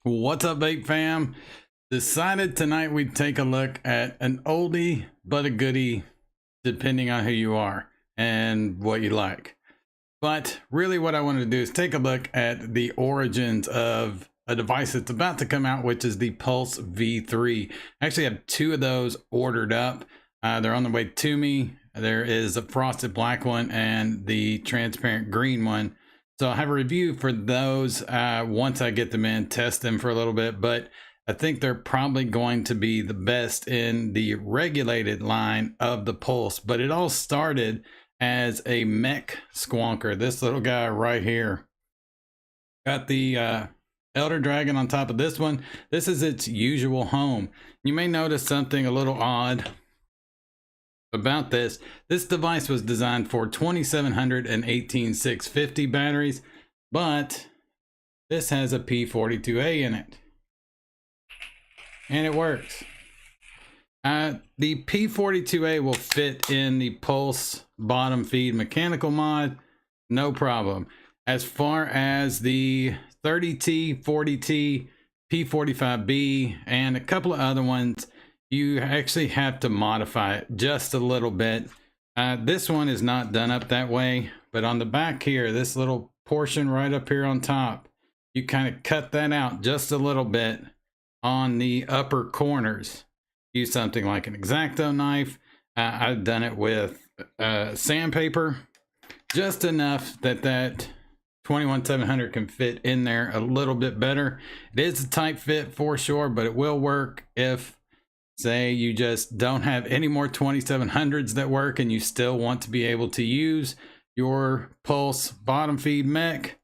What's up, vape fam? Decided tonight we'd take a look at an oldie but a goodie, depending on who you are and what you like. But really what I wanted to do is take a look at the origins of a device that's about to come out, which is the Pulse V3. I actually have two of those ordered up. They're on the way to me. There is a frosted black one and the transparent green one. So I'll have a review for those once I get them in, test them for a little bit, but I think they're probably going to be the best in the regulated line of the Pulse. But it all started as a Mech Squonker. This little guy right here. Got the Elder Dragon on top of this one. This is its usual home. You may notice something a little odd about this. This device was designed for 2700 and 18650 batteries, but this has a P42A in it and it works. The P42A will fit in the Pulse bottom feed mechanical mod, no problem. As far as the 30T, 40T, P45B, and a couple of other ones, you actually have to modify it just a little bit. This one is not done up that way, but on the back here, this little portion right up here on top, you kind of cut that out just a little bit on the upper corners. Use something like an X-Acto knife. I've done it with sandpaper, just enough that that 21700 can fit in there a little bit better. It is a tight fit for sure, but it will work if, say, you just don't have any more 2700s that work and you still want to be able to use your Pulse bottom feed mech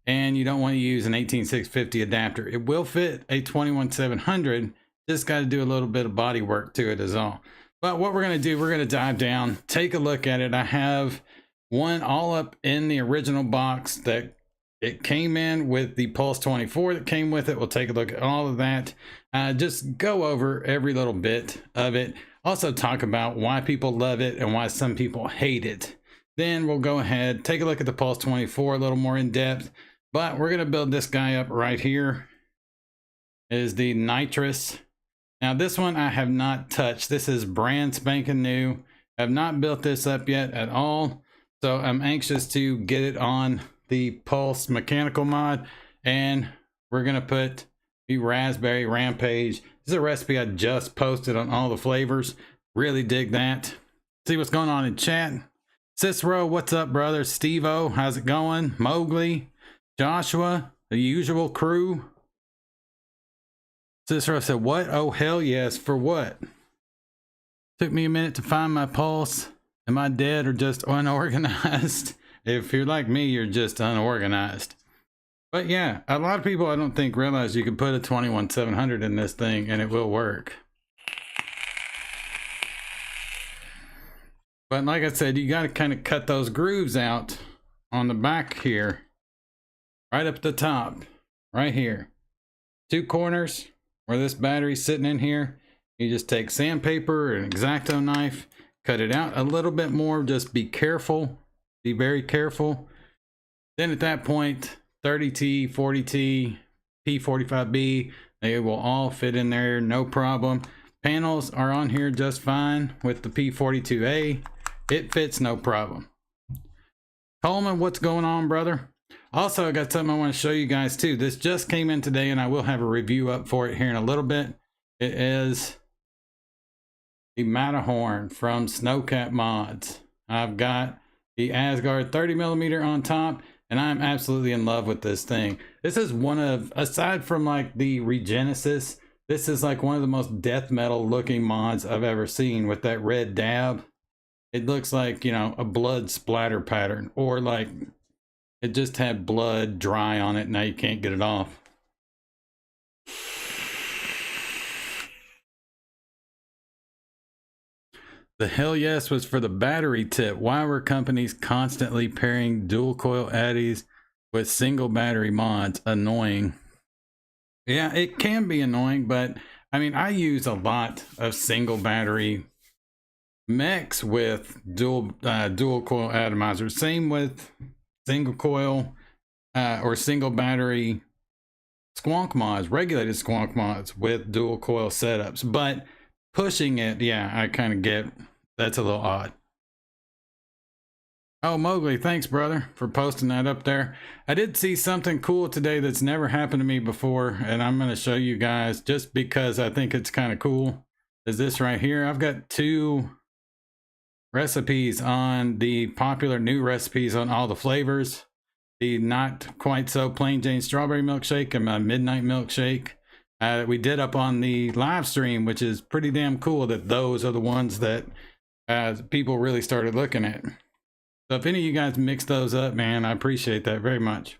and you don't want to use an 18650 adapter. It will fit a 21700, just got to do a little bit of body work to it is all. But what we're going to do, we're going to dive down, take a look at it. I have one all up in the original box that it came in with, the Pulse 24 that came with it. We'll take a look at all of that. Just go over every little bit of it. Also talk about why people love it and why some people hate it. Then we'll go ahead, take a look at the Pulse 24 a little more in depth. But we're going to build this guy up right here. It is the Nitrous. Now this one I have not touched. This is brand spanking new. I have not built this up yet at all. So I'm anxious to get it on the Pulse mechanical mod, and we're gonna put the Raspberry Rampage. This is a recipe I just posted on all the flavors. Really dig that. See what's going on in chat. Cicero, what's up, brother? Steve-O, how's it going? Mowgli, Joshua, the usual crew. Cicero said, what? Oh, hell yes. For what? Took me a minute to find my Pulse. Am I dead or just unorganized? If you're like me, you're just unorganized. But yeah, a lot of people I don't think realize you can put a 21700 in this thing and it will work. But like I said, you got to kind of cut those grooves out on the back here, right up the top, right here. Two corners where this battery's sitting in here. You just take sandpaper and an X-Acto knife, cut it out a little bit more. Just be careful. Be very careful. Then at that point, 30T, 40T, P45B, they will all fit in there, no problem. Panels are on here just fine with the P42A. It fits no problem. Coleman, what's going on, brother? Also, I got something I want to show you guys too. This just came in today and I will have a review up for it here in a little bit. It is the Matterhorn from Snowcat Mods. I've got the Asgard 30mm on top, and I'm absolutely in love with this thing. This is one of, aside from like the Regenesis, this is like one of the most death metal looking mods I've ever seen with that red dab. It looks like, you know, a blood splatter pattern, or like it just had blood dry on it. Now you can't get it off. The hell yes was for the battery tip. Why were companies constantly pairing dual coil addies with single battery mods? Annoying. Yeah, it can be annoying, but I mean, I use a lot of single battery mechs with dual coil atomizers. Same with single coil or single battery squonk mods, regulated squonk mods with dual coil setups, but pushing it, yeah, I kind of get that's a little odd. Oh, Mowgli, thanks, brother, for posting that up there. I did see something cool today that's never happened to me before, and I'm going to show you guys just because I think it's kind of cool. Is this right here? I've got 2 recipes on the popular new recipes on all the flavors. The not quite so plain Jane strawberry milkshake and my midnight milkshake. We did up on the live stream, which is pretty damn cool that those are the ones that people really started looking at. So if any of you guys mix those up, man, I appreciate that very much.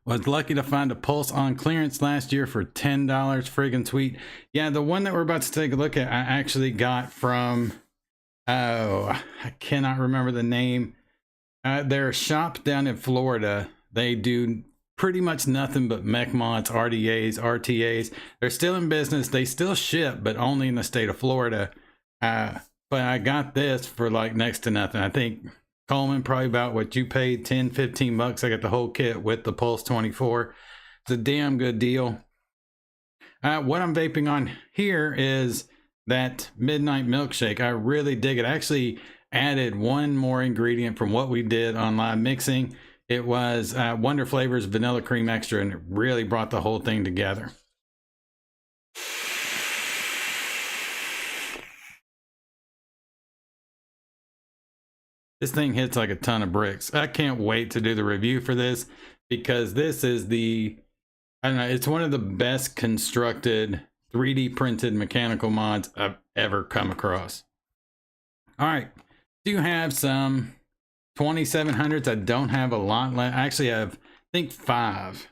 Was lucky to find a Pulse on clearance last year for $10. Friggin' sweet. Yeah, the one that we're about to take a look at, I actually got from, oh, I cannot remember the name. They're a shop down in Florida. They do pretty much nothing but mech mods, RDAs, RTAs. They're still in business. They still ship, but only in the state of Florida. But I got this for like next to nothing. I think, Coleman, probably about what you paid, 10, 15 bucks. I got the whole kit with the Pulse 24. It's a damn good deal. What I'm vaping on here is that midnight milkshake. I really dig it. I actually added one more ingredient from what we did on live mixing. It was Wonder Flavors Vanilla Cream Extra, and it really brought the whole thing together. This thing hits like a ton of bricks. I can't wait to do the review for this because this is the, I don't know, it's one of the best constructed 3D printed mechanical mods I've ever come across. All right, do have some 2700s. I don't have a lot left. I actually have, I think, five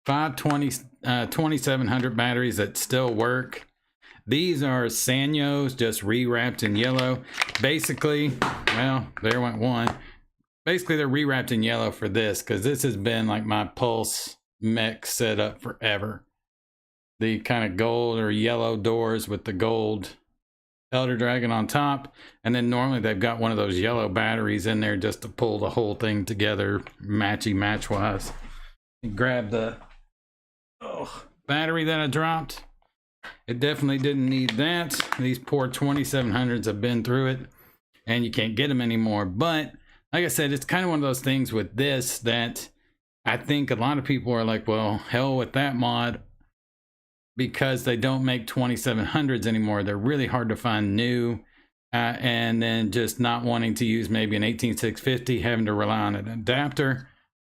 2700 batteries that still work. These are Sanyos, just rewrapped in yellow. Basically, well, there went one. Basically, they're rewrapped in yellow for this because this has been like my Pulse mech setup forever. The kind of gold or yellow doors with the gold Elder Dragon on top. And then normally they've got one of those yellow batteries in there just to pull the whole thing together match-wise. Grab the battery that I dropped. It definitely didn't need that. These poor 2700s have been through it and you can't get them anymore. But like I said, it's kind of one of those things with this that I think a lot of people are like, well, hell with that mod, because they don't make 2700s anymore. They're really hard to find new. And then just not wanting to use maybe an 18650, having to rely on an adapter.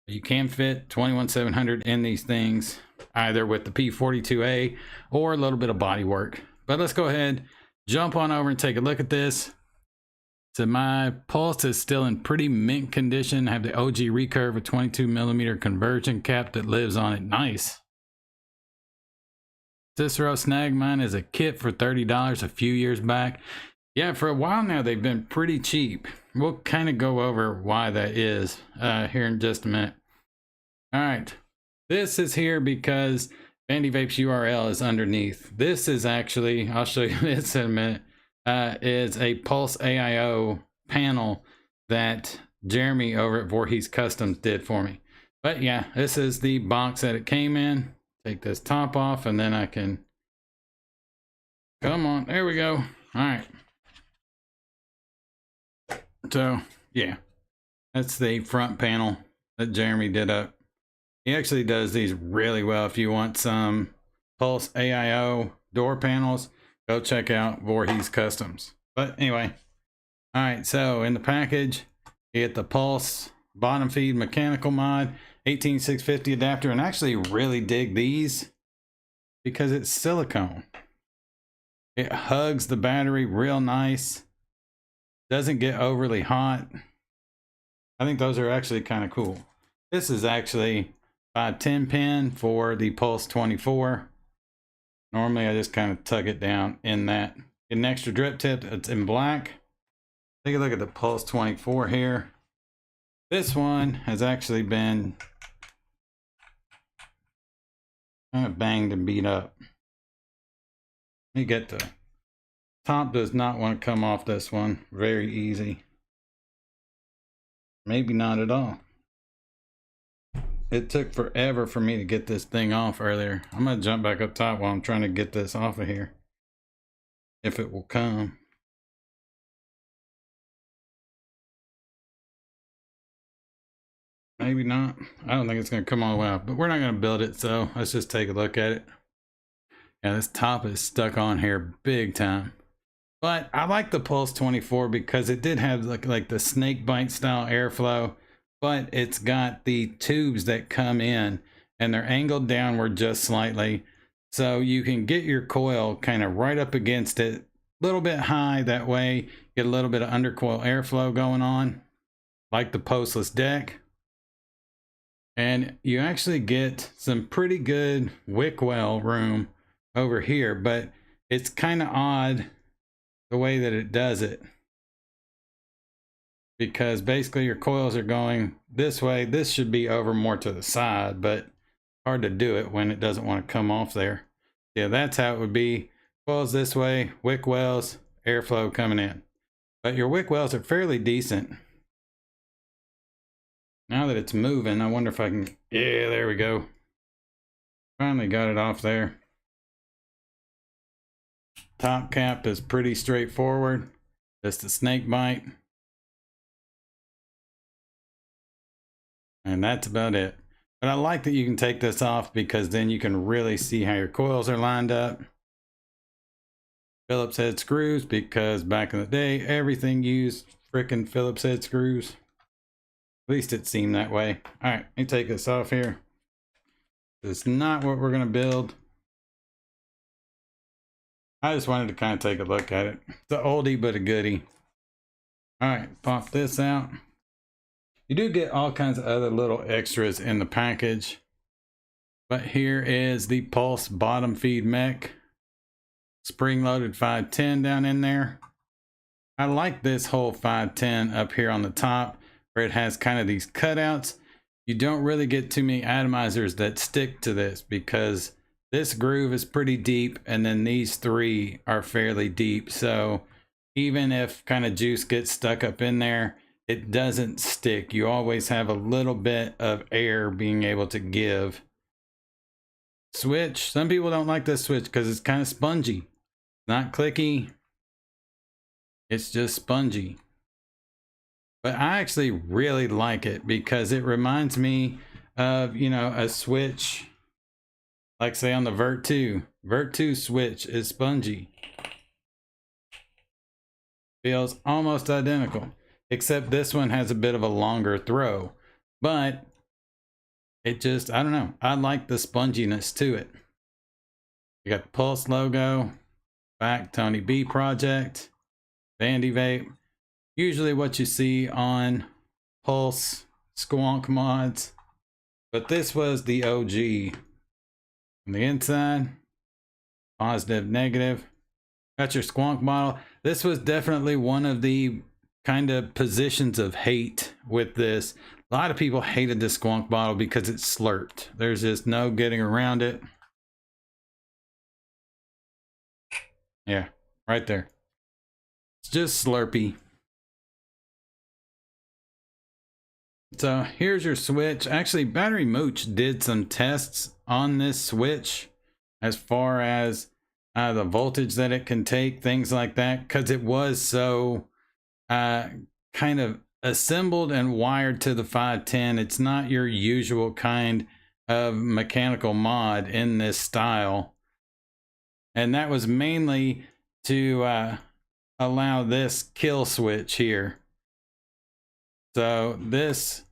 You can fit 21700 in these things, either with the P42A or a little bit of body work. But let's go ahead, jump on over and take a look at this. So my Pulse is still in pretty mint condition. I have the OG recurve, a 22mm conversion cap that lives on it. Nice. Cicero snagged mine as a kit for $30 a few years back. Yeah, for a while now they've been pretty cheap. We'll kind of go over why that is here in just a minute. All right, this is here because Bandy Vape's URL is underneath. This is actually, I'll show you this in a minute, is a Pulse AIO panel that Jeremy over at Voorhees Customs did for me. But yeah, this is the box that it came in. Take this top off and then I can, come on, there we go. All right. So yeah, that's the front panel that Jeremy did up. He actually does these really well. If you want some Pulse AIO door panels, go check out Voorhees Customs. But anyway, all right, so in the package, you get the Pulse bottom feed mechanical mod, 18650 adapter, and I actually really dig these because it's silicone. It hugs the battery real nice. Doesn't get overly hot. I think those are actually kind of cool. This is actually 510 pin for the Pulse 24. Normally I just kind of tuck it down in that. Get an extra drip tip. It's in black. Take a look at the Pulse 24 here. This one has actually been kind of banged and beat up. Let me get the top. Does not want to come off this one. Very easy. Maybe not at all. It took forever for me to get this thing off earlier. I'm gonna jump back up top while I'm trying to get this off of here. If it will come. Maybe not. I don't think it's gonna come all the way out, but we're not gonna build it, so let's just take a look at it. Yeah, this top is stuck on here big time. But I like the Pulse 24 because it did have like the snake bite style airflow, but it's got the tubes that come in and they're angled downward just slightly. So you can get your coil kind of right up against it, a little bit high. That way, get a little bit of undercoil airflow going on, like the Pulseless deck. And you actually get some pretty good wick well room over here, but it's kind of odd the way that it does it, because basically your coils are going this way. This should be over more to the side, but hard to do it when it doesn't want to come off there. Yeah, that's how it would be. Coils this way, wick wells, airflow coming in. But your wick wells are fairly decent. Now that it's moving, I wonder if I can, yeah, there we go. Finally got it off there. Top cap is pretty straightforward, just a snake bite. And that's about it. But I like that you can take this off because then you can really see how your coils are lined up. Phillips head screws, because back in the day, everything used frickin' Phillips head screws. At least it seemed that way. All right, let me take this off here. It's not what we're gonna build. I just wanted to kind of take a look at it. It's an oldie but a goodie. All right, pop this out. You do get all kinds of other little extras in the package. But here is the Pulse bottom feed mech. Spring-loaded 510 down in there. I like this whole 510 up here on the top, where it has kind of these cutouts. You don't really get too many atomizers that stick to this, because this groove is pretty deep, and then these three are fairly deep. So even if kind of juice gets stuck up in there, it doesn't stick. You always have a little bit of air being able to give. Switch. Some people don't like this switch because it's kind of spongy. Not clicky. It's just spongy. But I actually really like it because it reminds me of, you know, a switch. Like say on the Vert 2. Vert 2 switch is spongy. Feels almost identical. Except this one has a bit of a longer throw. But it just, I don't know. I like the sponginess to it. You got the Pulse logo. Back Tony B project. Vandy Vape. Usually what you see on Pulse squonk mods. But this was the OG. On the inside, positive, negative. Got your squonk bottle. This was definitely one of the kind of positions of hate with this. A lot of people hated this squonk bottle because it slurped. There's just no getting around it. Yeah, right there. It's just slurpy. So here's your switch. Actually, Battery Mooch did some tests on this switch as far as the voltage that it can take, things like that, because it was so kind of assembled and wired to the 510. It's not your usual kind of mechanical mod in this style. And that was mainly to allow this kill switch here. So this,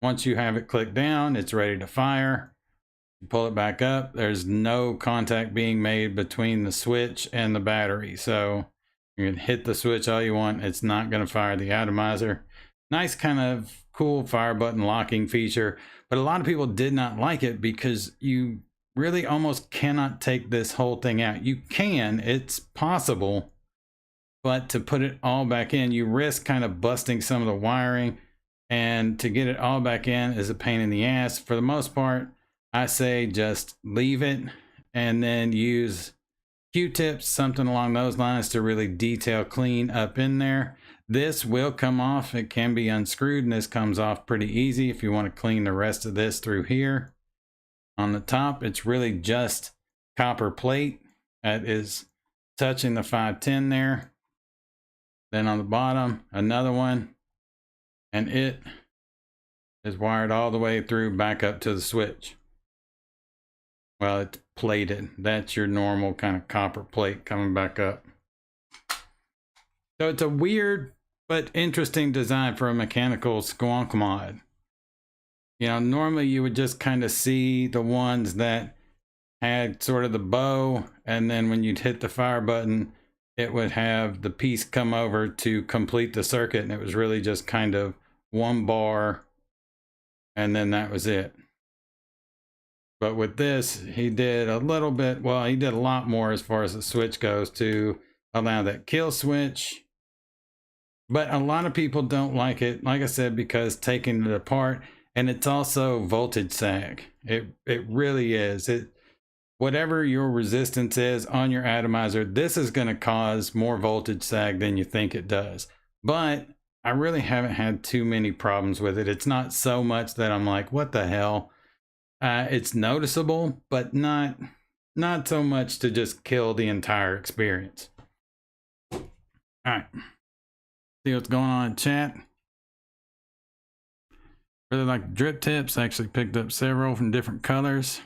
once you have it clicked down, it's ready to fire. You pull it back up. There's no contact being made between the switch and the battery. So you can hit the switch all you want. It's not going to fire the atomizer. Nice kind of cool fire button locking feature. But a lot of people did not like it because you really almost cannot take this whole thing out. You can, it's possible. But to put it all back in, you risk kind of busting some of the wiring. And to get it all back in is a pain in the ass. For the most part, I say just leave it and then use Q-tips, something along those lines, to really detail clean up in there. This will come off. It can be unscrewed, and this comes off pretty easy if you want to clean the rest of this through here. On the top, it's really just copper plate that is touching the 510 there. Then on the bottom, another one, and it is wired all the way through back up to the switch. Well, it's plated. That's your normal kind of copper plate coming back up. So it's a weird but interesting design for a mechanical squonk mod. You know, normally you would just kind of see the ones that had sort of the bow, and then when you'd hit the fire button, it would have the piece come over to complete the circuit, and it was really just kind of one bar, and then that was it. But with this, he did a little bit, well, he did a lot more as far as the switch goes to allow that kill switch. But a lot of people don't like it, like I said, because taking it apart, and it's also voltage sag. It really is. Whatever your resistance is on your atomizer, this is going to cause more voltage sag than you think it does. But I really haven't had too many problems with it. It's not so much that I'm like, what the hell? It's noticeable, but not so much to just kill the entire experience. All right. See what's going on in chat. Really like drip tips. I actually picked up several from different colors.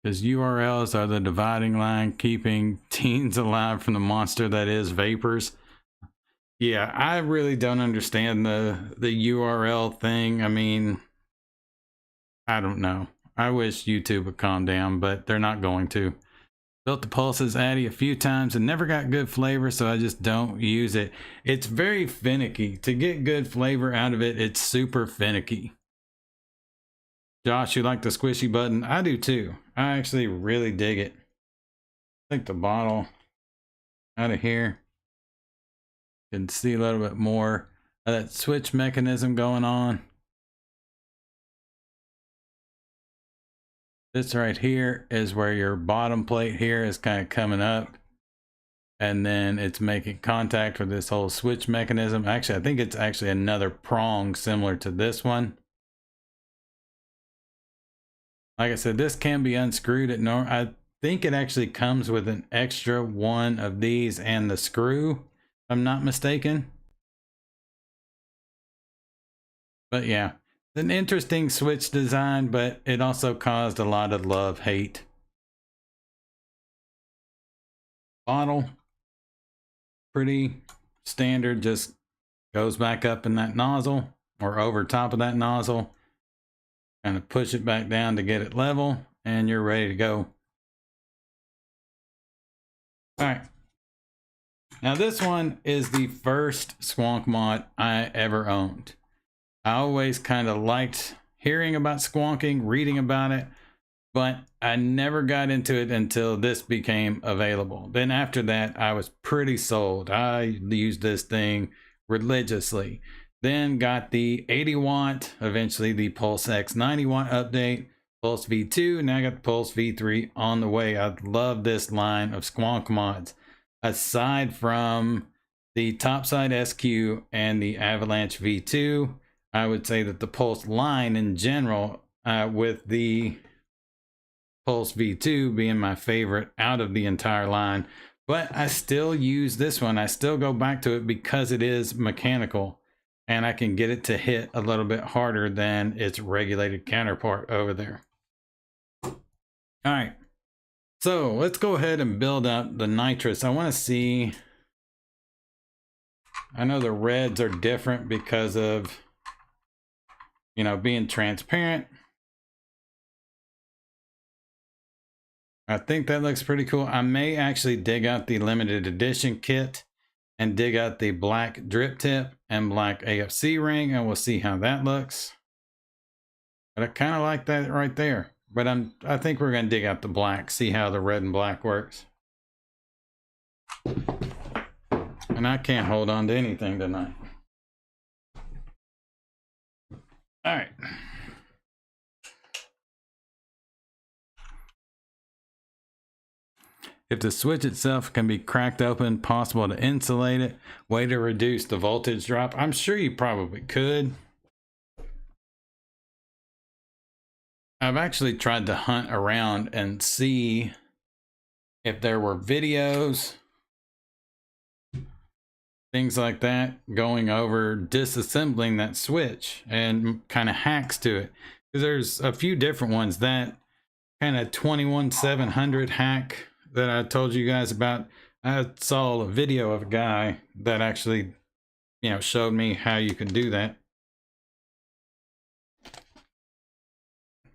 Because URLs are the dividing line keeping teens alive from the monster that is vapors. Yeah, I really don't understand the URL thing. I mean, I don't know. I wish YouTube would calm down, but they're not going to. Built the Pulse's Addy a few times and never got good flavor, so I just don't use it. It's very finicky. To get good flavor out of it, it's super finicky. Josh, you like the squishy button? I do too. I actually really dig it. Take the bottle out of here. You can see a little bit more of that switch mechanism going on. This right here is where your bottom plate here is kind of coming up, and then it's making contact with this whole switch mechanism. Actually, I think it's actually another prong similar to this one. Like I said, this can be unscrewed. I think it actually comes with an extra one of these and the screw, if I'm not mistaken. But yeah, an interesting switch design, but it also caused a lot of love-hate. Bottle, pretty standard, just goes back up in that nozzle or over top of that nozzle. Kind of push it back down to get it level, and you're ready to go. All right. Now this one is the first squonk mod I ever owned. I always kind of liked hearing about squonking, reading about it, but I never got into it until this became available. Then after that, I was pretty sold. I used this thing religiously. Then got the 80 watt, eventually the Pulse X 90 watt update, Pulse V2, now I got the Pulse V3 on the way. I love this line of squonk mods. Aside from the Topside SQ and the Avalanche V2, I would say that the Pulse line in general, with the Pulse V2 being my favorite out of the entire line, but I still use this one. I still go back to it because it is mechanical, and I can get it to hit a little bit harder than its regulated counterpart over there. All right, so let's go ahead and build up the nitrous. I want to see, I know the reds are different because of, you know, being transparent. I think that looks pretty cool. I may actually dig out the limited edition kit and dig out the black drip tip and black AFC ring, and we'll see how that looks. But I kind of like that right there. But I think we're going to dig out the black, see how the red and black works. And I can't hold on to anything tonight. All right. If the switch itself can be cracked open, possible to insulate it, way to reduce the voltage drop. I'm sure you probably could. I've actually tried to hunt around and see if there were videos, things like that, going over disassembling that switch and kind of hacks to it. Because there's a few different ones. That kind of 21700 hack that I told you guys about. I saw a video of a guy that actually, you know, showed me how you can do that.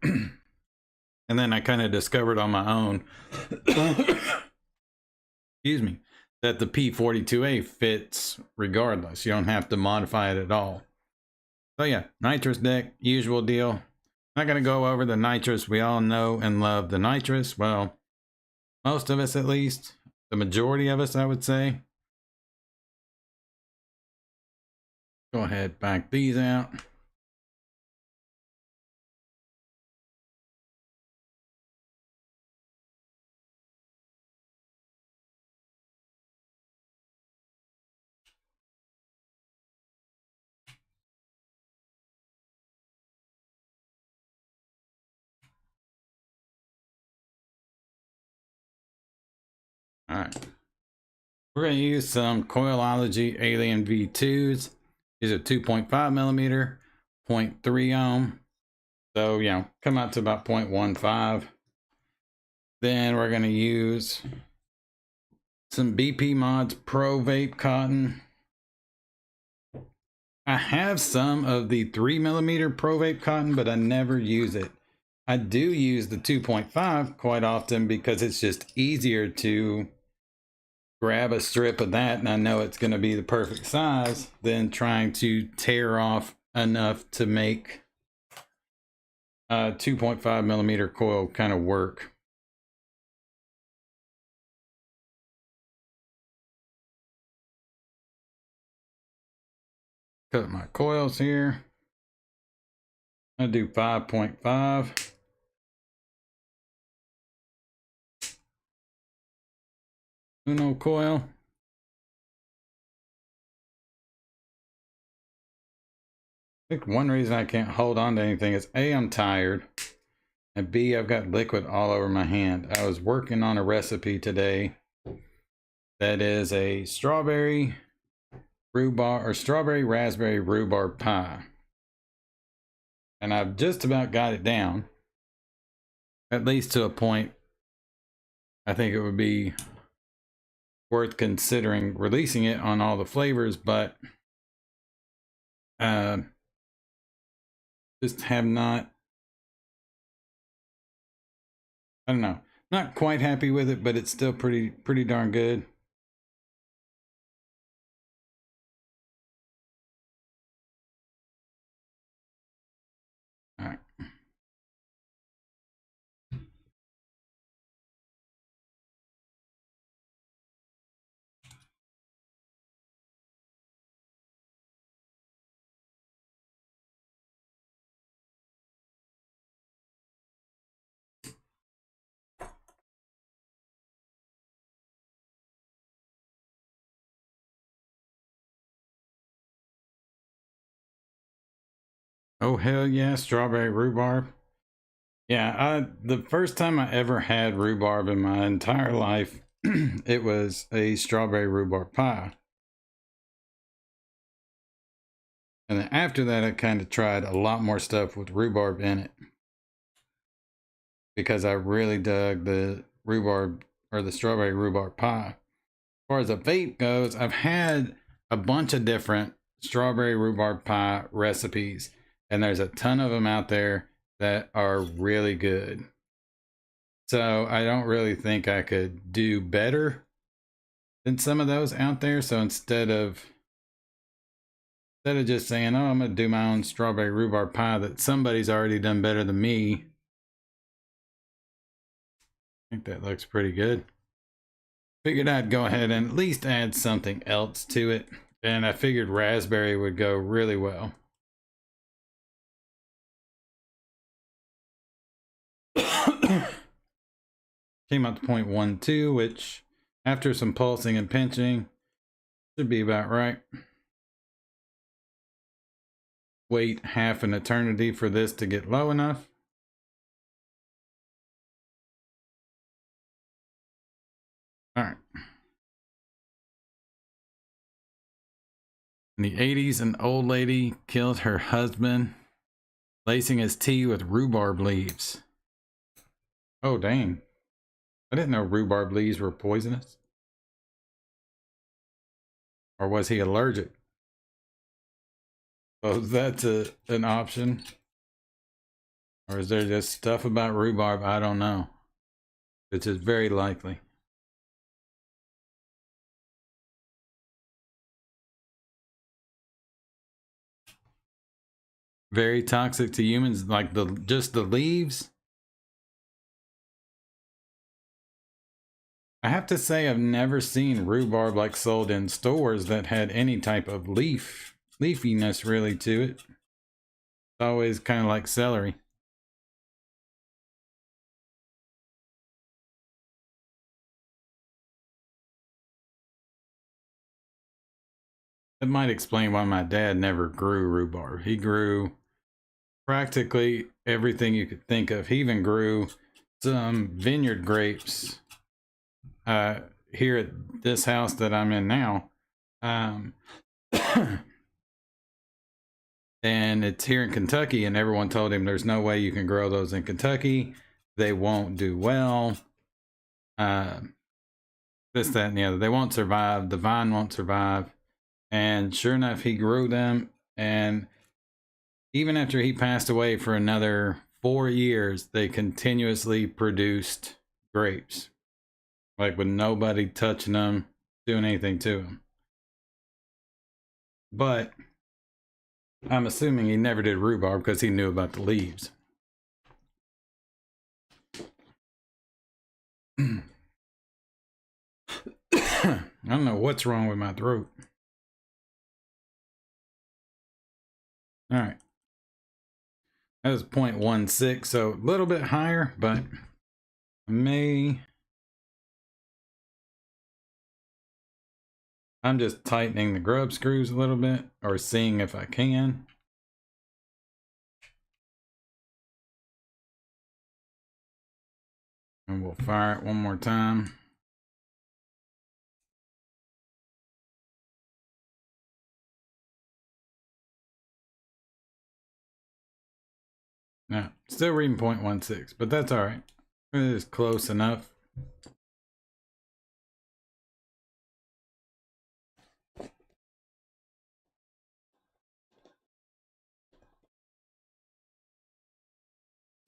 And then I kind of discovered on my own, excuse me, that the P42A fits regardless. You don't have to modify it at all. So yeah, nitrous deck, usual deal. Not going to go over the nitrous. We all know and love the nitrous. Well, most of us at least. The majority of us, I would say. Go ahead, back these out. All right. We're going to use some Coilology Alien V2s. These are 2.5 millimeter, 0.3 ohm. So, you know, come out to about 0.15. Then we're going to use some BP Mods Pro Vape Cotton. I have some of the 3 millimeter Pro Vape Cotton, but I never use it. I do use the 2.5 quite often because it's just easier to grab a strip of that and I know it's going to be the perfect size than trying to tear off enough to make a 2.5 millimeter coil kind of work. Cut my coils here. I'll do 5.5. Uno coil. I think one reason I can't hold on to anything is A, I'm tired, and B, I've got liquid all over my hand. I was working on a recipe today that is a strawberry rhubarb or strawberry raspberry rhubarb pie. And I've just about got it down, at least to a point I think it would be worth considering releasing it on all the flavors, but just have not, I don't know, not quite happy with it, but it's still pretty darn good. All right. Oh, hell yeah, strawberry rhubarb. Yeah, the first time I ever had rhubarb in my entire life, it was a strawberry rhubarb pie. And then after that, I kind of tried a lot more stuff with rhubarb in it. Because I really dug the rhubarb or the strawberry rhubarb pie. As far as a vape goes, I've had a bunch of different strawberry rhubarb pie recipes. And there's a ton of them out there that are really good. So I don't really think I could do better than some of those out there. So instead of just saying, oh, I'm gonna do my own strawberry rhubarb pie that somebody's already done better than me, I think that looks pretty good. Figured I'd go ahead and at least add something else to it. And I figured raspberry would go really well. Came out to 0.12, which after some pulsing and pinching should be about right. Wait half an eternity for this to get low enough. All right. In the 80s, an old lady killed her husband, lacing his tea with rhubarb leaves. Oh, dang. I didn't know rhubarb leaves were poisonous. Or was he allergic? Oh, that's an option. Or is there just stuff about rhubarb I don't know? Which is very likely. Very toxic to humans, like just the leaves. I have to say I've never seen rhubarb like sold in stores that had any type of leafiness really to it. It's always kind of like celery. That might explain why my dad never grew rhubarb. He grew practically everything you could think of. He even grew some vineyard grapes here at this house that I'm in now. And it's here in Kentucky, and everyone told him there's no way you can grow those in Kentucky. They won't do well. This, that, and the other. They won't survive. The vine won't survive. And sure enough, he grew them. And even after he passed away for another 4 years, they continuously produced grapes. Like with nobody touching them, doing anything to them. But I'm assuming he never did rhubarb because he knew about the leaves. I don't know what's wrong with my throat. All right. That was 0.16, so a little bit higher, but I'm just tightening the grub screws a little bit, or seeing if I can. And we'll fire it one more time. No, still reading 0.16, but that's all right. It is close enough.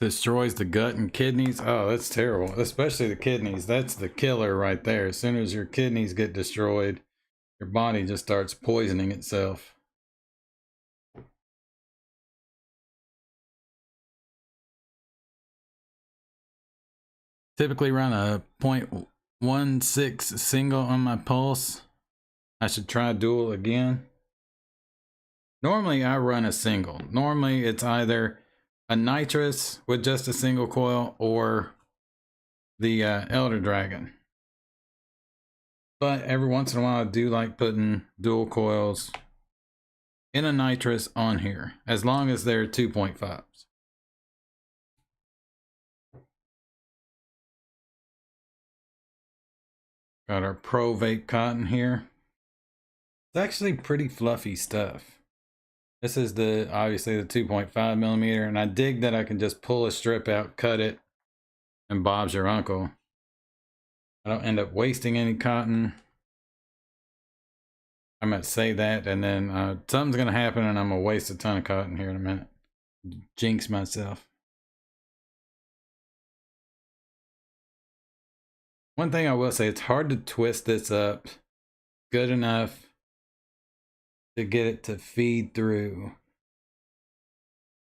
Destroys the gut and kidneys. Oh, that's terrible. Especially the kidneys. That's the killer right there. As soon as your kidneys get destroyed, your body just starts poisoning itself. Typically run a 0.16 single on my pulse. I should try dual again. Normally I run a single. Normally it's either a nitrous with just a single coil or the Elder Dragon. But every once in a while I do like putting dual coils in a nitrous on here, as long as they're 2.5s. Got our Pro Vape cotton here. It's actually pretty fluffy stuff. This is obviously the 2.5 millimeter, and I dig that I can just pull a strip out, cut it, and Bob's your uncle. I don't end up wasting any cotton. I'm gonna say that, and then something's gonna happen, and I'm gonna waste a ton of cotton here in a minute. Jinx myself. One thing I will say, it's hard to twist this up good enough to get it to feed through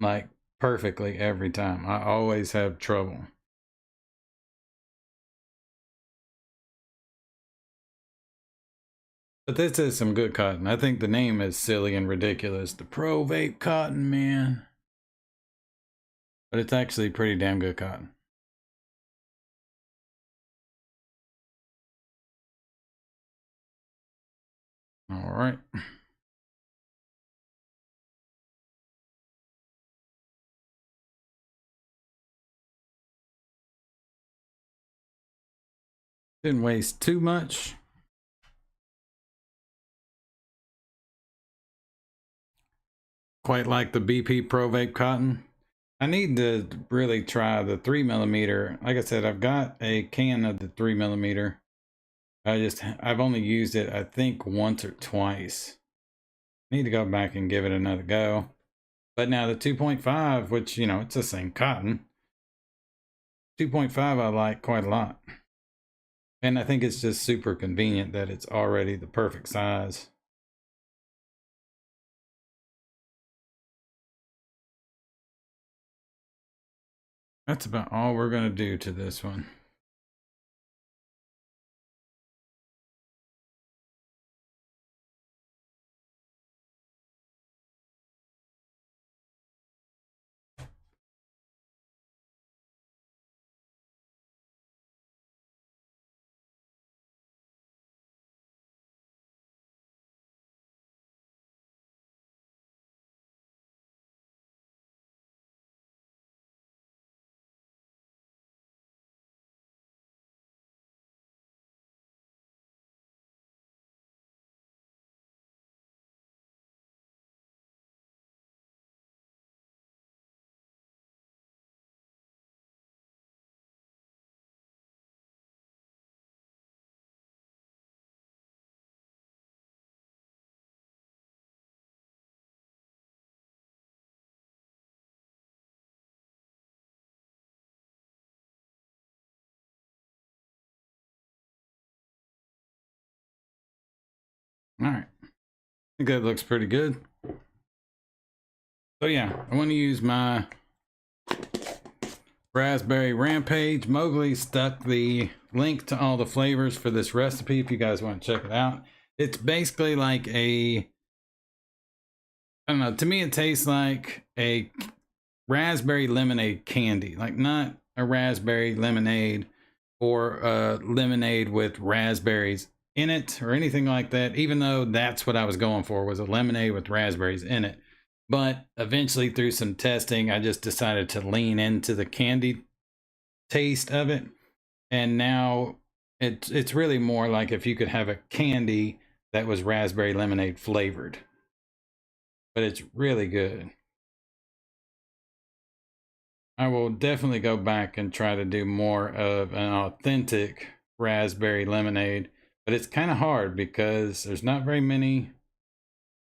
like perfectly every time. I always have trouble. But this is some good cotton. I think the name is silly and ridiculous. The Pro Vape cotton, man. But it's actually pretty damn good cotton. All right. Didn't waste too much. Quite like the BP Pro Vape Cotton. I need to really try the 3mm. Like I said, I've got a can of the 3mm. I've only used it, I think, once or twice. Need to go back and give it another go. But now the 2.5, which, you know, it's the same cotton. 2.5 I like quite a lot. And I think it's just super convenient that it's already the perfect size. That's about all we're going to do to this one. All right. I think that looks pretty good. So yeah, I want to use my Raspberry Rampage. Mowgli stuck the link to all the flavors for this recipe if you guys want to check it out. It's basically like a, I don't know, to me it tastes like a raspberry lemonade candy. Like not a raspberry lemonade or a lemonade with raspberries in it or anything like that, even though that's what I was going for, was a lemonade with raspberries in it. But eventually through some testing, I just decided to lean into the candy taste of it. And now it's really more like if you could have a candy that was raspberry lemonade flavored. But it's really good. I will definitely go back and try to do more of an authentic raspberry lemonade, but it's kind of hard because there's not very many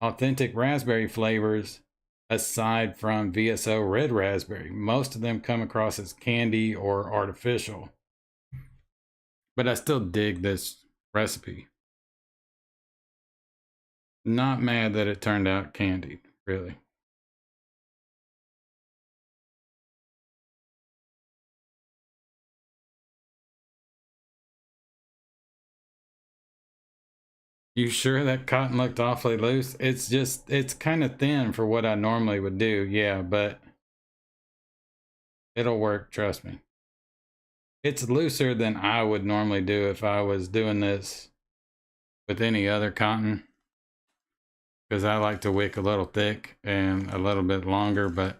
authentic raspberry flavors aside from VSO red raspberry. Most of them come across as candy or artificial. But I still dig this recipe. Not mad that it turned out candied, really. You sure that cotton looked awfully loose? It's kind of thin for what I normally would do, yeah, but it'll work, trust me. It's looser than I would normally do if I was doing this with any other cotton, because I like to wick a little thick and a little bit longer, but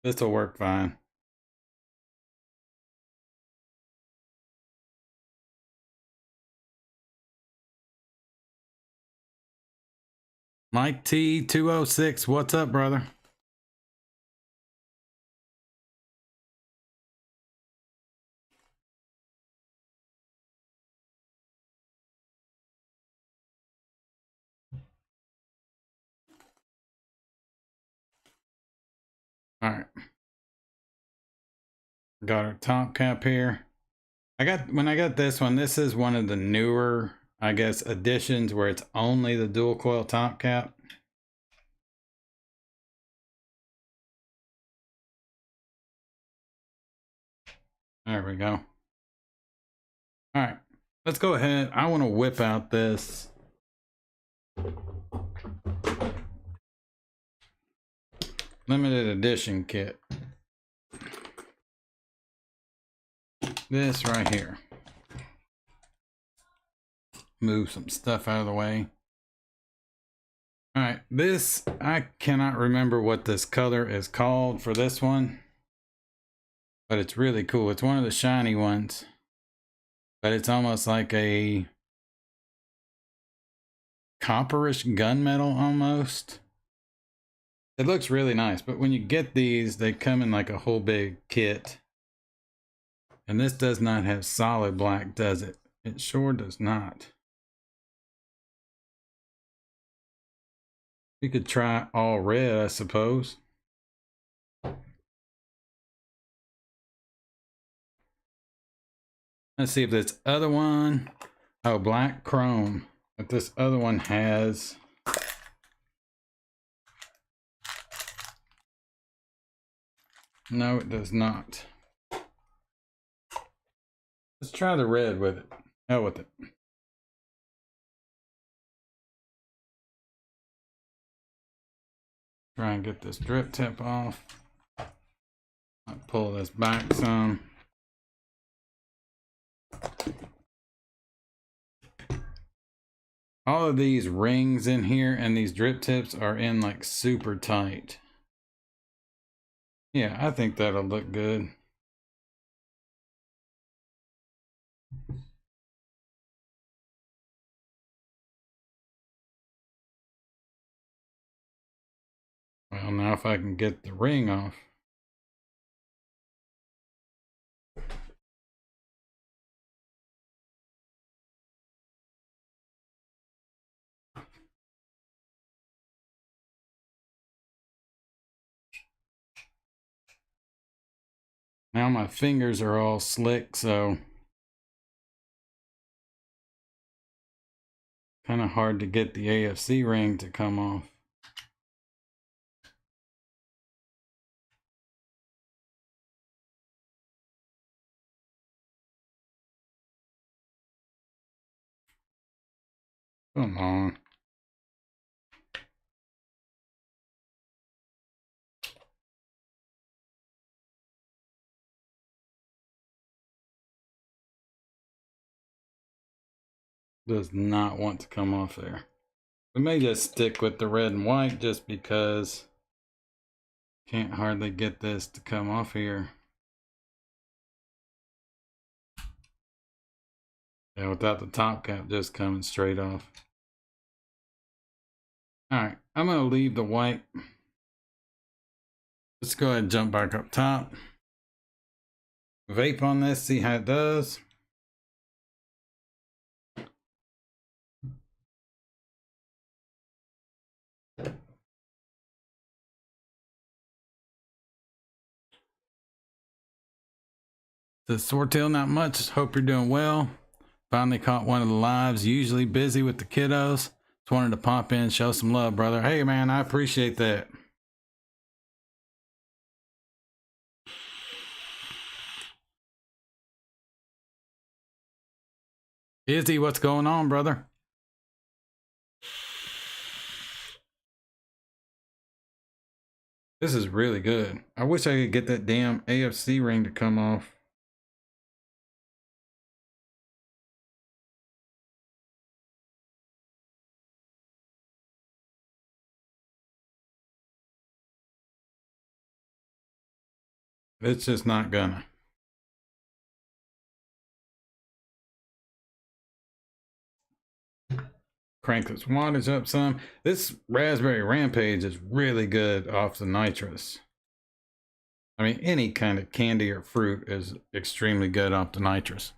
this will work fine. Mike T206, what's up, brother? All right. Got our top cap here. When I got this one, this is one of the newer, I guess, additions where it's only the dual coil top cap. There we go. All right, let's go ahead. I want to whip out this limited edition kit. This right here. move some stuff out of the way. All right, this, I cannot remember what this color is called for this one, but it's really cool. It's one of the shiny ones, but it's almost like a copperish gunmetal almost. It looks really nice, but when you get these, they come in like a whole big kit. And this does not have solid black, does it? It sure does not. You could try all red, I suppose. Let's see if this other one, oh, black chrome. But this other one has, no, it does not. Let's try the red with it. Hell with it. Try and get this drip tip off. I'll pull this back some. All of these rings in here and these drip tips are in like super tight. Yeah, I think that'll look good. Well, now if I can get the ring off. Now my fingers are all slick, so kind of hard to get the AFC ring to come off. Come on. Does not want to come off there. We may just stick with the red and white just because can't hardly get this to come off here. Yeah, without the top cap just coming straight off. All right, I'm gonna leave the white. Let's go ahead and jump back up top. Vape on this, see how it does. The Sorteal, not much. Hope you're doing well. Finally caught one of the lives. Usually busy with the kiddos. Just wanted to pop in, show some love, brother. Hey, man, I appreciate that. Izzy, what's going on, brother? This is really good. I wish I could get that damn AFC ring to come off. It's just not gonna. Crank this wattage up some. This Raspberry Rampage is really good off the nitrous. I mean, any kind of candy or fruit is extremely good off the nitrous.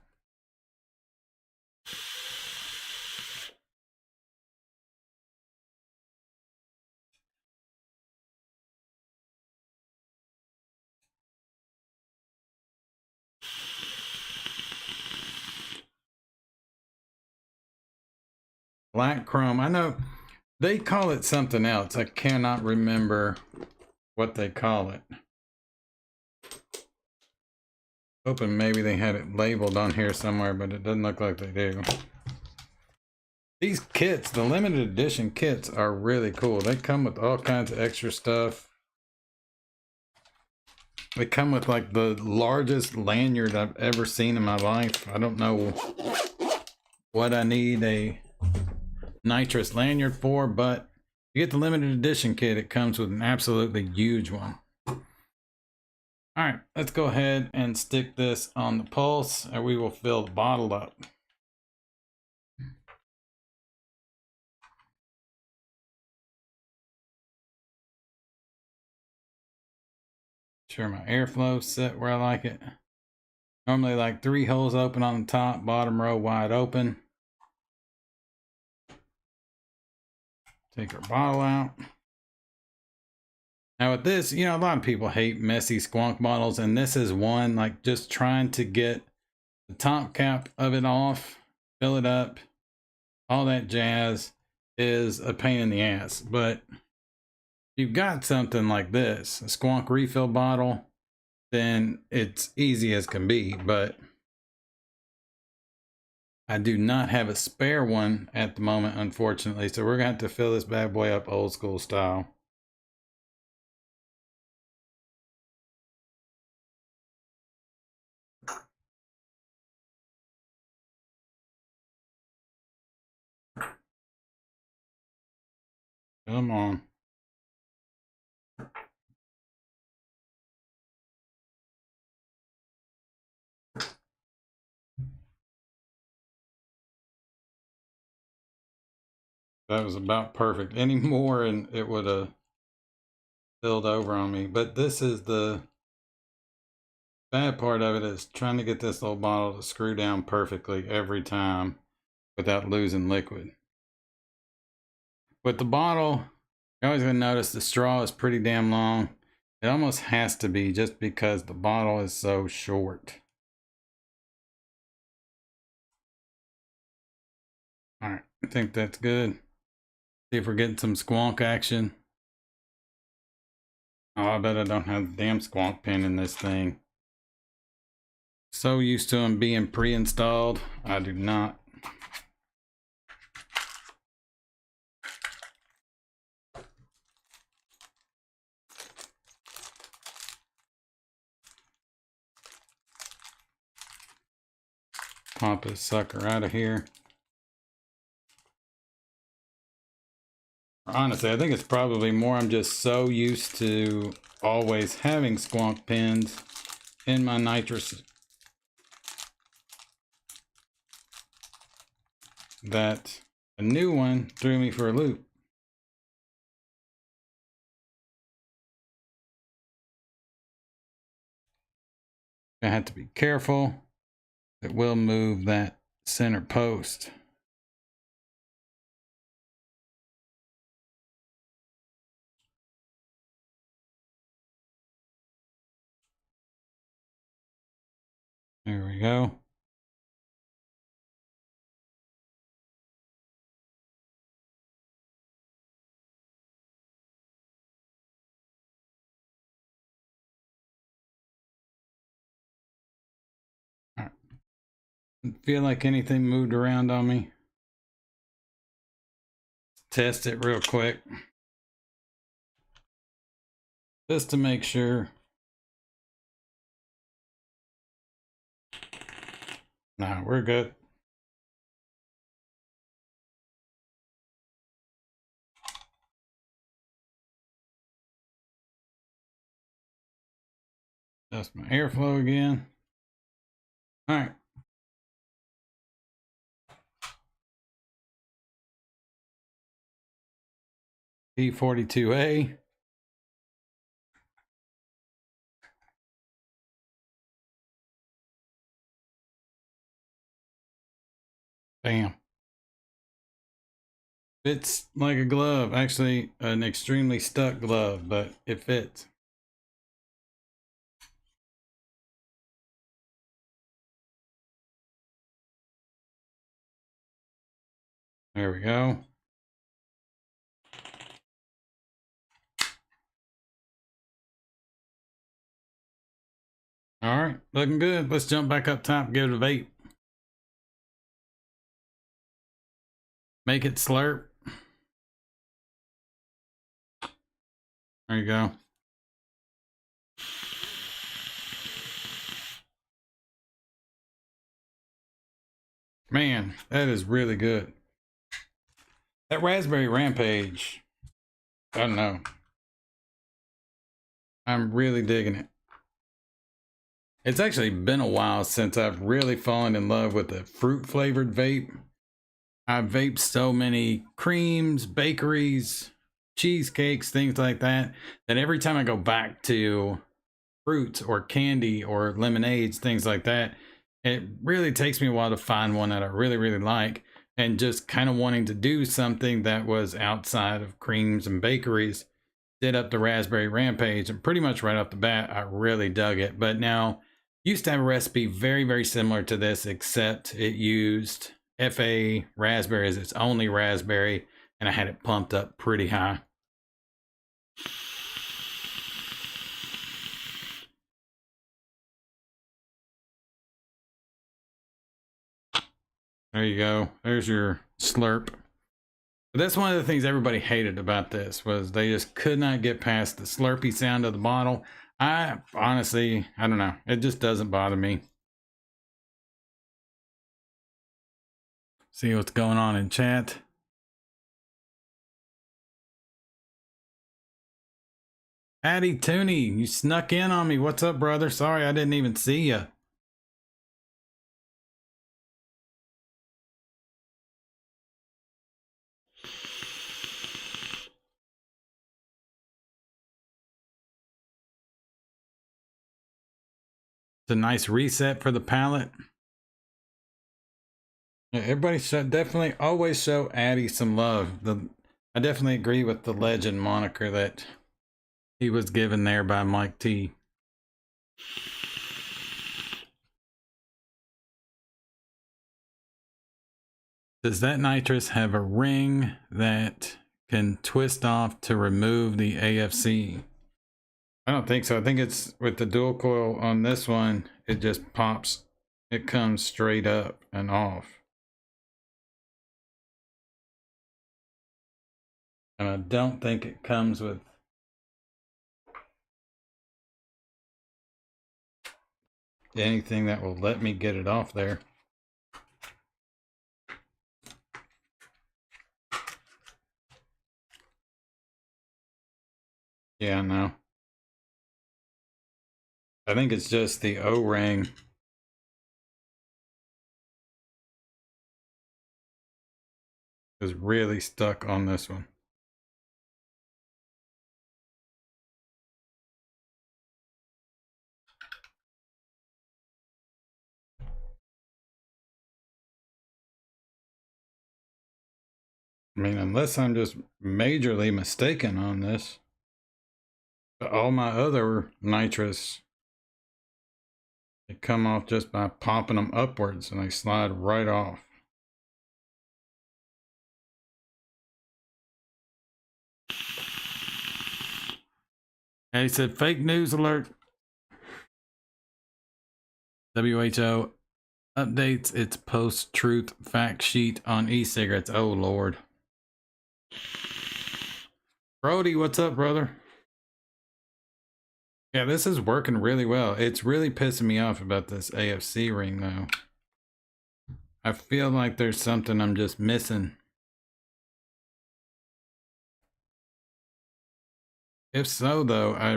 Black chrome. I know they call it something else. I cannot remember what they call it. Hoping maybe they had it labeled on here somewhere, but it doesn't look like they do. These kits, the limited edition kits, are really cool. They come with all kinds of extra stuff. They come with like the largest lanyard I've ever seen in my life. I don't know what I need a nitrous lanyard for, but you get the limited edition kit, it comes with an absolutely huge one. All right, let's go ahead and stick this on the pulse and we will fill the bottle up. Sure my airflow's set where I like it. Normally like 3 holes open on the top, bottom row wide open. Take our bottle out. Now with this, you know, a lot of people hate messy squonk bottles, and this is one, like just trying to get the top cap of it off, fill it up, all that jazz is a pain in the ass. But you've got something like this, a squonk refill bottle, then it's easy as can be. But I do not have a spare one at the moment, unfortunately, so we're gonna have to fill this bad boy up old school style. Come on. That was about perfect. Any more and it would have filled over on me. But this is the bad part of it, is trying to get this little bottle to screw down perfectly every time without losing liquid. With the bottle, you're always going to notice the straw is pretty damn long. It almost has to be, just because the bottle is so short. All right, I think that's good. See if we're getting some squonk action. Oh, I bet I don't have the damn squonk pin in this thing. So used to them being pre-installed. I do not. Pop this sucker out of here. Honestly, I think it's probably more I'm just so used to always having squonk pins in my nitrous that a new one threw me for a loop. I have to be careful. It will move that center post. There we go. All right. Didn't feel like anything moved around on me. Test it real quick, just to make sure. Nah, we're good. That's my airflow again. All right. P42A. Bam. Fits like a glove. Actually, an extremely stuck glove, but it fits. There we go. All right, looking good. Let's jump back up top, give it a vape. Make it slurp. There you go. Man, that is really good. That Raspberry Rampage, I don't know. I'm really digging it. It's actually been a while since I've really fallen in love with the fruit flavored vape. I've vaped so many creams, bakeries, cheesecakes, things like that, that every time I go back to fruits or candy or lemonades, things like that, it really takes me a while to find one that I really, really like. And just kind of wanting to do something that was outside of creams and bakeries, did up the Raspberry Rampage, and pretty much right off the bat, I really dug it. But now, used to have a recipe very, very similar to this, except it used FA raspberry as its only raspberry, and I had it pumped up pretty high. There you go. There's your slurp. But that's one of the things everybody hated about this, was they just could not get past the slurpy sound of the bottle. I honestly, I don't know. It just doesn't bother me. See what's going on in chat. Addy Tooney, you snuck in on me. What's up, brother? Sorry, I didn't even see you. It's a nice reset for the palate. Yeah, everybody should definitely always show Addy some love. I definitely agree with the legend moniker that he was given there by Mike T. Does that nitrous have a ring that can twist off to remove the AFC? I don't think so. I think it's with the dual coil on this one, it just pops. It comes straight up and off. And I don't think it comes with anything that will let me get it off there. Yeah, no. I think it's just the O-ring. Is really stuck on this one. I mean, unless I'm just majorly mistaken on this, but all my other nitrous, they come off just by popping them upwards and they slide right off. And he said, fake news alert. WHO updates its post-truth fact sheet on e-cigarettes. Oh, Lord. Brody, what's up, brother? Yeah, this is working really well. It's really pissing me off about this AFC ring, though. I feel like there's something I'm just missing. If so, though, I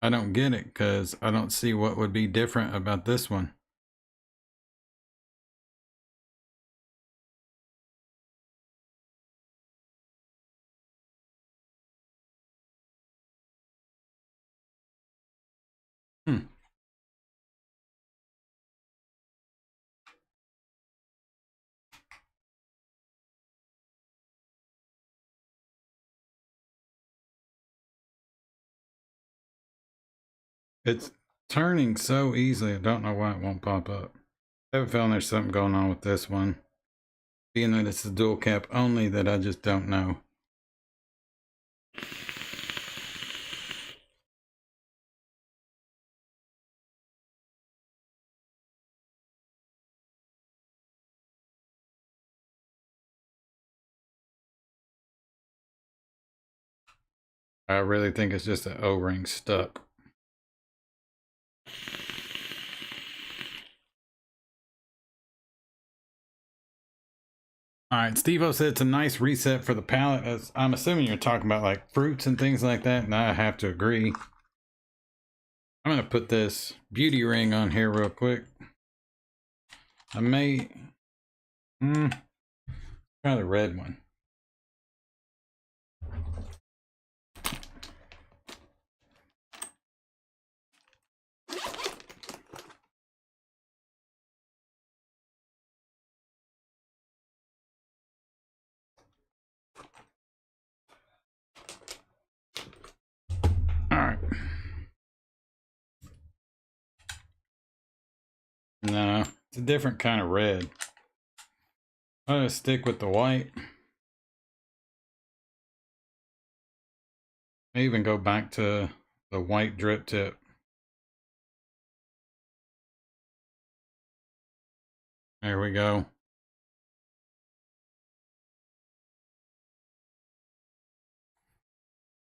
don't get it, because I don't see what would be different about this one. It's turning so easily. I don't know why it won't pop up. I have a feeling there's something going on with this one. Being that it's a dual cap only, that I just don't know. I really think it's just an O-ring stuck. All right, Steve-O said it's a nice reset for the palate. As I'm assuming you're talking about like fruits and things like that, and I have to agree. I'm gonna put this beauty ring on here real quick. I may try the red one. All right. No, it's a different kind of red. I'm gonna stick with the white. I even go back to the white drip tip. There we go.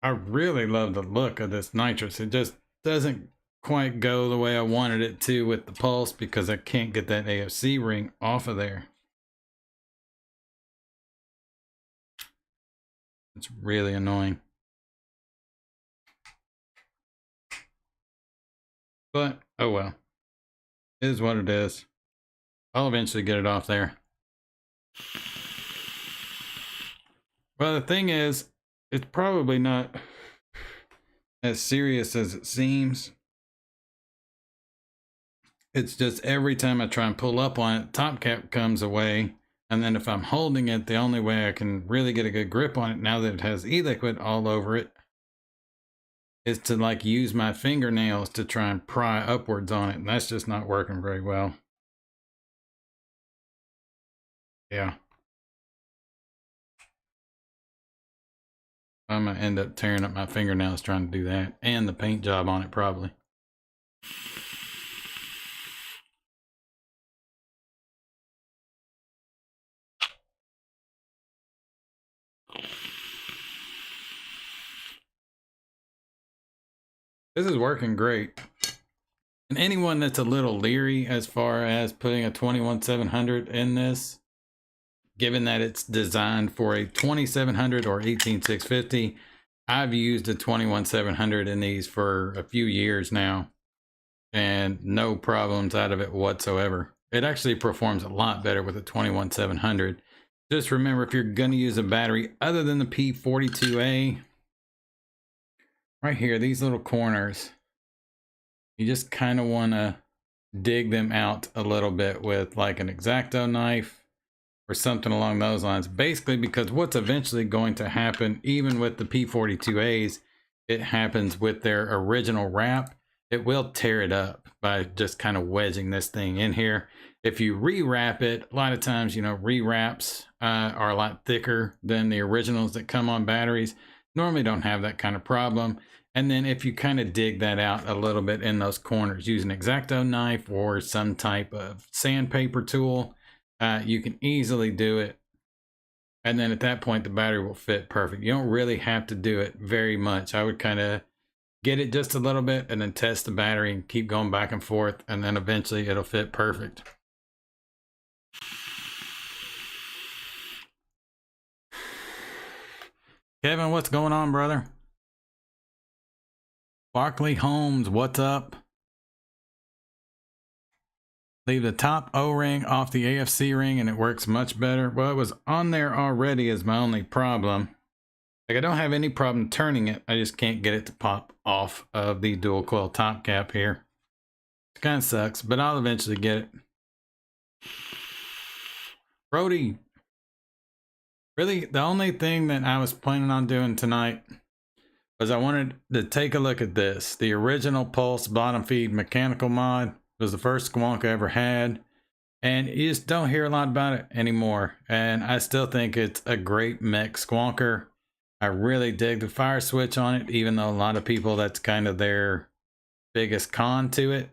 I really love the look of this nitrous. It just doesn't quite go the way I wanted it to with the pulse because I can't get that AFC ring off of there. It's really annoying. But, oh well. It is what it is. I'll eventually get it off there. Well, the thing is, it's probably not as serious as it seems. It's just every time I try and pull up on it, top cap comes away. And then if I'm holding it, the only way I can really get a good grip on it now that it has e-liquid all over it is to like use my fingernails to try and pry upwards on it. And that's just not working very well. Yeah. I'm gonna end up tearing up my fingernails trying to do that, and the paint job on it probably. This is working great. And anyone that's a little leery as far as putting a 21700 in this, given that it's designed for a 2700 or 18650, I've used a 21700 in these for a few years now and no problems out of it whatsoever. It actually performs a lot better with a 21700. Just remember, if you're going to use a battery other than the P42A, right here, these little corners, you just kind of want to dig them out a little bit with like an X-Acto knife or something along those lines. Basically, because what's eventually going to happen, even with the P42As, it happens with their original wrap. It will tear it up by just kind of wedging this thing in here. If you rewrap it, a lot of times, you know, rewraps are a lot thicker than the originals that come on batteries. Normally don't have that kind of problem. And then if you kind of dig that out a little bit in those corners, use an X-Acto knife or some type of sandpaper tool, you can easily do it. And then at that point, the battery will fit perfect. You don't really have to do it very much. I would kind of get it just a little bit and then test the battery and keep going back and forth. And then eventually it'll fit perfect. Kevin, what's going on, brother? Barkley Holmes, what's up? Leave the top O-ring off the AFC ring and it works much better. Well, it was on there already is my only problem. Like, I don't have any problem turning it. I just can't get it to pop off of the dual coil top cap here. It kind of sucks, but I'll eventually get it. Brody, really, the only thing that I was planning on doing tonight was I wanted to take a look at this. The original Pulse bottom feed mechanical mod. It was the first squonk I ever had. And you just don't hear a lot about it anymore. And I still think it's a great Mech Squonker. I really dig the fire switch on it, even though a lot of people, that's kind of their biggest con to it.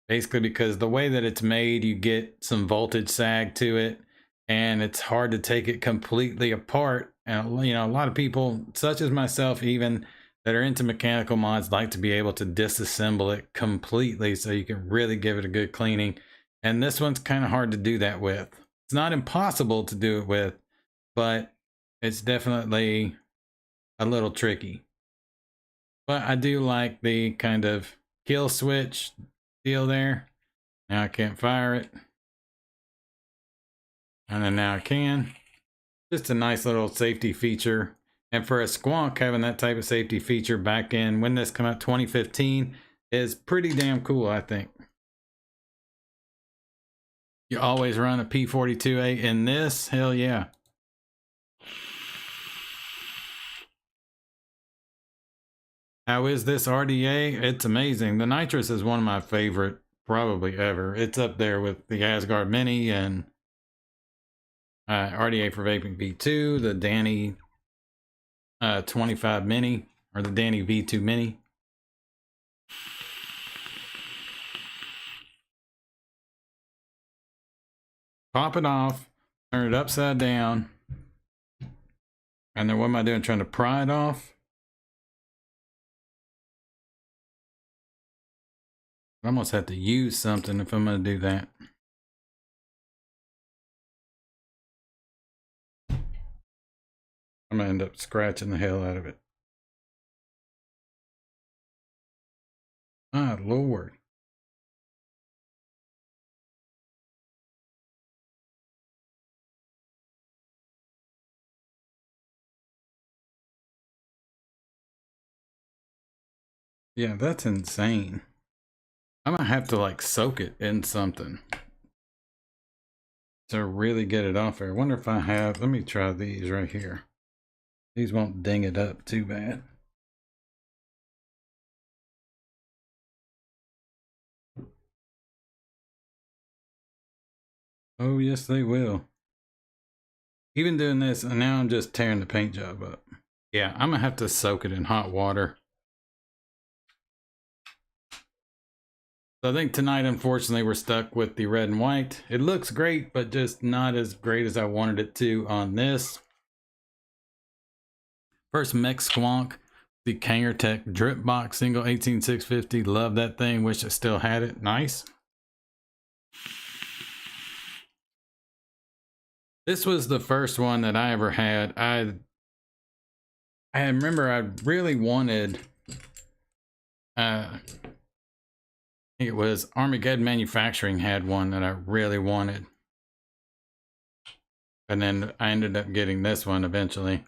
Basically because the way that it's made, you get some voltage sag to it. And it's hard to take it completely apart. And, you know, a lot of people, such as myself even, that are into mechanical mods like to be able to disassemble it completely so you can really give it a good cleaning. And this one's kind of hard to do that with. It's not impossible to do it with, but it's definitely a little tricky. But I do like the kind of kill switch deal there. Now I can't fire it. And then now I can. Just a nice little safety feature. And for a squonk, having that type of safety feature back in when this came out 2015 is pretty damn cool, I think. You always run a P42A in this? Hell yeah. How is this RDA? It's amazing. The Nitrous is one of my favorite probably ever. It's up there with the Asgard Mini and RDA for Vaping V2, the Danny 25 Mini, or the Danny V2 Mini. Pop it off, turn it upside down, and then what am I doing? Trying to pry it off? I almost have to use something if I'm going to do that. I'm going to end up scratching the hell out of it. Ah, Lord. Yeah, that's insane. I'm going to have to like soak it in something to really get it off there. I wonder if I have, let me try these right here. These won't ding it up too bad. Oh, yes, they will. Even doing this, and now I'm just tearing the paint job up. Yeah, I'm gonna have to soak it in hot water. So I think tonight, unfortunately, we're stuck with the red and white. It looks great, but just not as great as I wanted it to on this. First Mech Squonk, the Kangertech Drip Box Single 18650. Love that thing. Wish I still had it. Nice. This was the first one that I ever had. I remember I really wanted, I think it was Armageddon Manufacturing had one that I really wanted. And then I ended up getting this one eventually.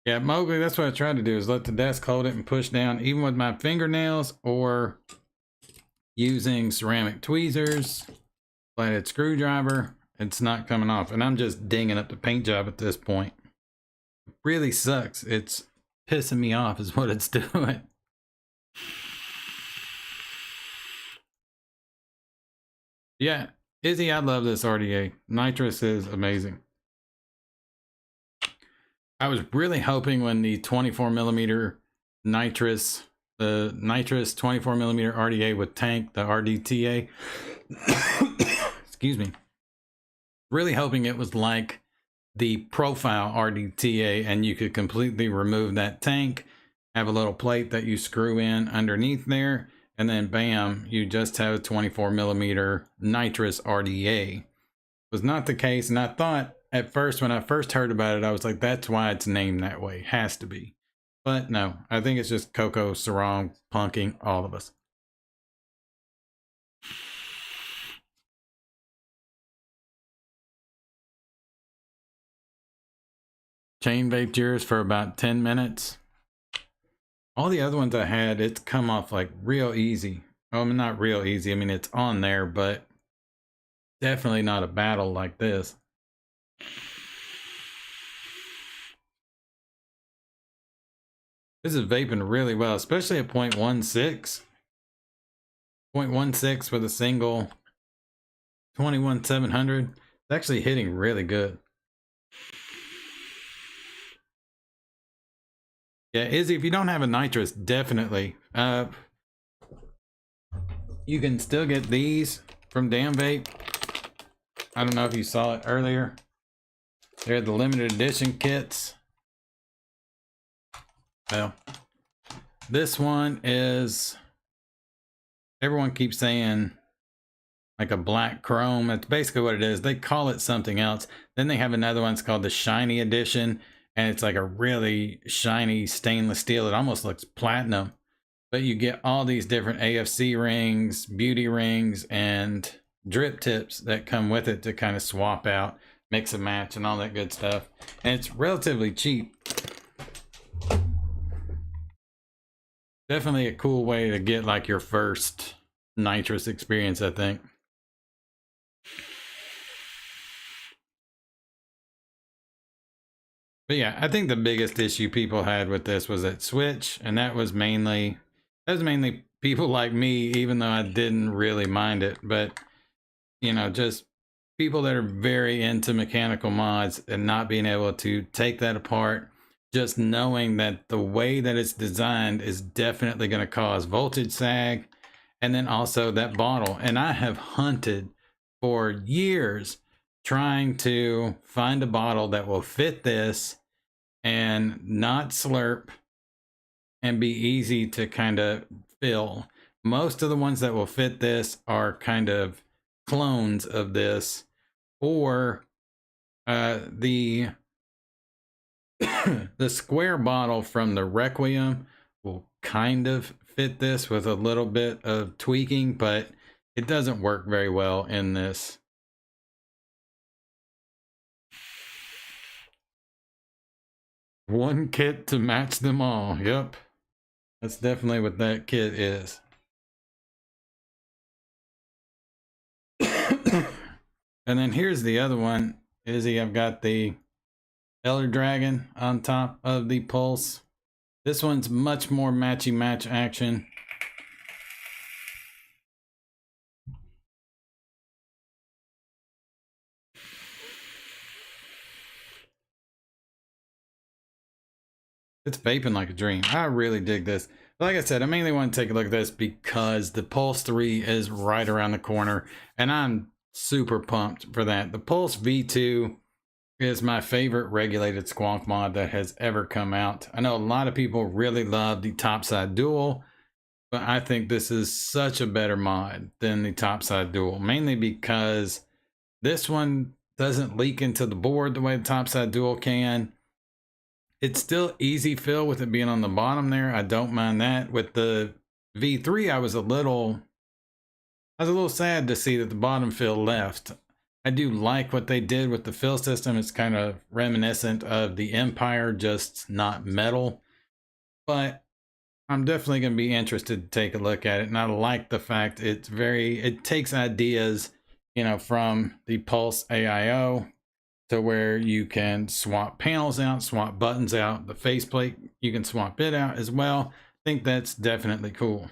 Yeah, Mowgli, that's what I tried to do, is let the desk hold it and push down, even with my fingernails or using ceramic tweezers, flathead screwdriver. It's not coming off, and I'm just dinging up the paint job at this point. It really sucks. It's pissing me off is what it's doing. Yeah, Izzy, I love this RDA. Nitrous is amazing. I was really hoping when the 24mm Nitrous, the Nitrous 24mm RDA with tank, the RDTA, excuse me, really hoping it was like the profile RDTA and you could completely remove that tank, have a little plate that you screw in underneath there, and then bam, you just have a 24mm Nitrous RDA. Was not the case, and I thought at first when I first heard about it, I was like, that's why it's named that way. Has to be. But no, I think it's just Coco Sarong punking all of us. Chain vaped yours for about 10 minutes. All the other ones I had, it's come off like real easy. Oh, I mean, not real easy. I mean, it's on there, but definitely not a battle like this. This is vaping really well, especially at 0.16. 0.16 with a single 21700. It's actually hitting really good. Yeah, Izzy, if you don't have a Nitrous, definitely. You can still get these from Damn Vape. I don't know if you saw it earlier. They're the limited edition kits. Well, this one is everyone keeps saying like a black chrome. That's basically what it is. They call it something else. Then they have another one. It's called the shiny edition, and it's like a really shiny stainless steel. It almost looks platinum, but you get all these different AFC rings, beauty rings, and drip tips that come with it to kind of swap out, mix and match, and all that good stuff. And it's relatively cheap. Definitely a cool way to get like your first nitrous experience, I think. But yeah, I think the biggest issue people had with this was that switch, and that was mainly people like me, even though I didn't really mind it. But you know, just people that are very into mechanical mods and not being able to take that apart, just knowing that the way that it's designed is definitely going to cause voltage sag, and then also that bottle. And I have hunted for years trying to find a bottle that will fit this and not slurp and be easy to kind of fill. Most of the ones that will fit this are kind of clones of this, or the the square bottle from the Requiem will kind of fit this with a little bit of tweaking, but it doesn't work very well in this. One kit to match them all. Yep. That's definitely what that kit is. And then here's the other one. Izzy, I've got the Elder Dragon on top of the Pulse. This one's much more matchy match action. It's vaping like a dream. I really dig this. Like I said, I mainly want to take a look at this because the Pulse 3 is right around the corner, and I'm super pumped for that. The Pulse V2 is my favorite regulated squonk mod that has ever come out. I know a lot of people really love the Topside Dual, but I think this is such a better mod than the Topside Dual, mainly because this one doesn't leak into the board the way the Topside Dual can. It's still easy fill with it being on the bottom there. I don't mind that. With the V3, I was a little sad to see that the bottom fill left. I do like what they did with the fill system. It's kind of reminiscent of the Empire, just not metal. But I'm definitely going to be interested to take a look at it. And I like the fact it takes ideas, you know, from the Pulse AIO, to where you can swap panels out, swap buttons out, the faceplate, you can swap it out as well. I think that's definitely cool.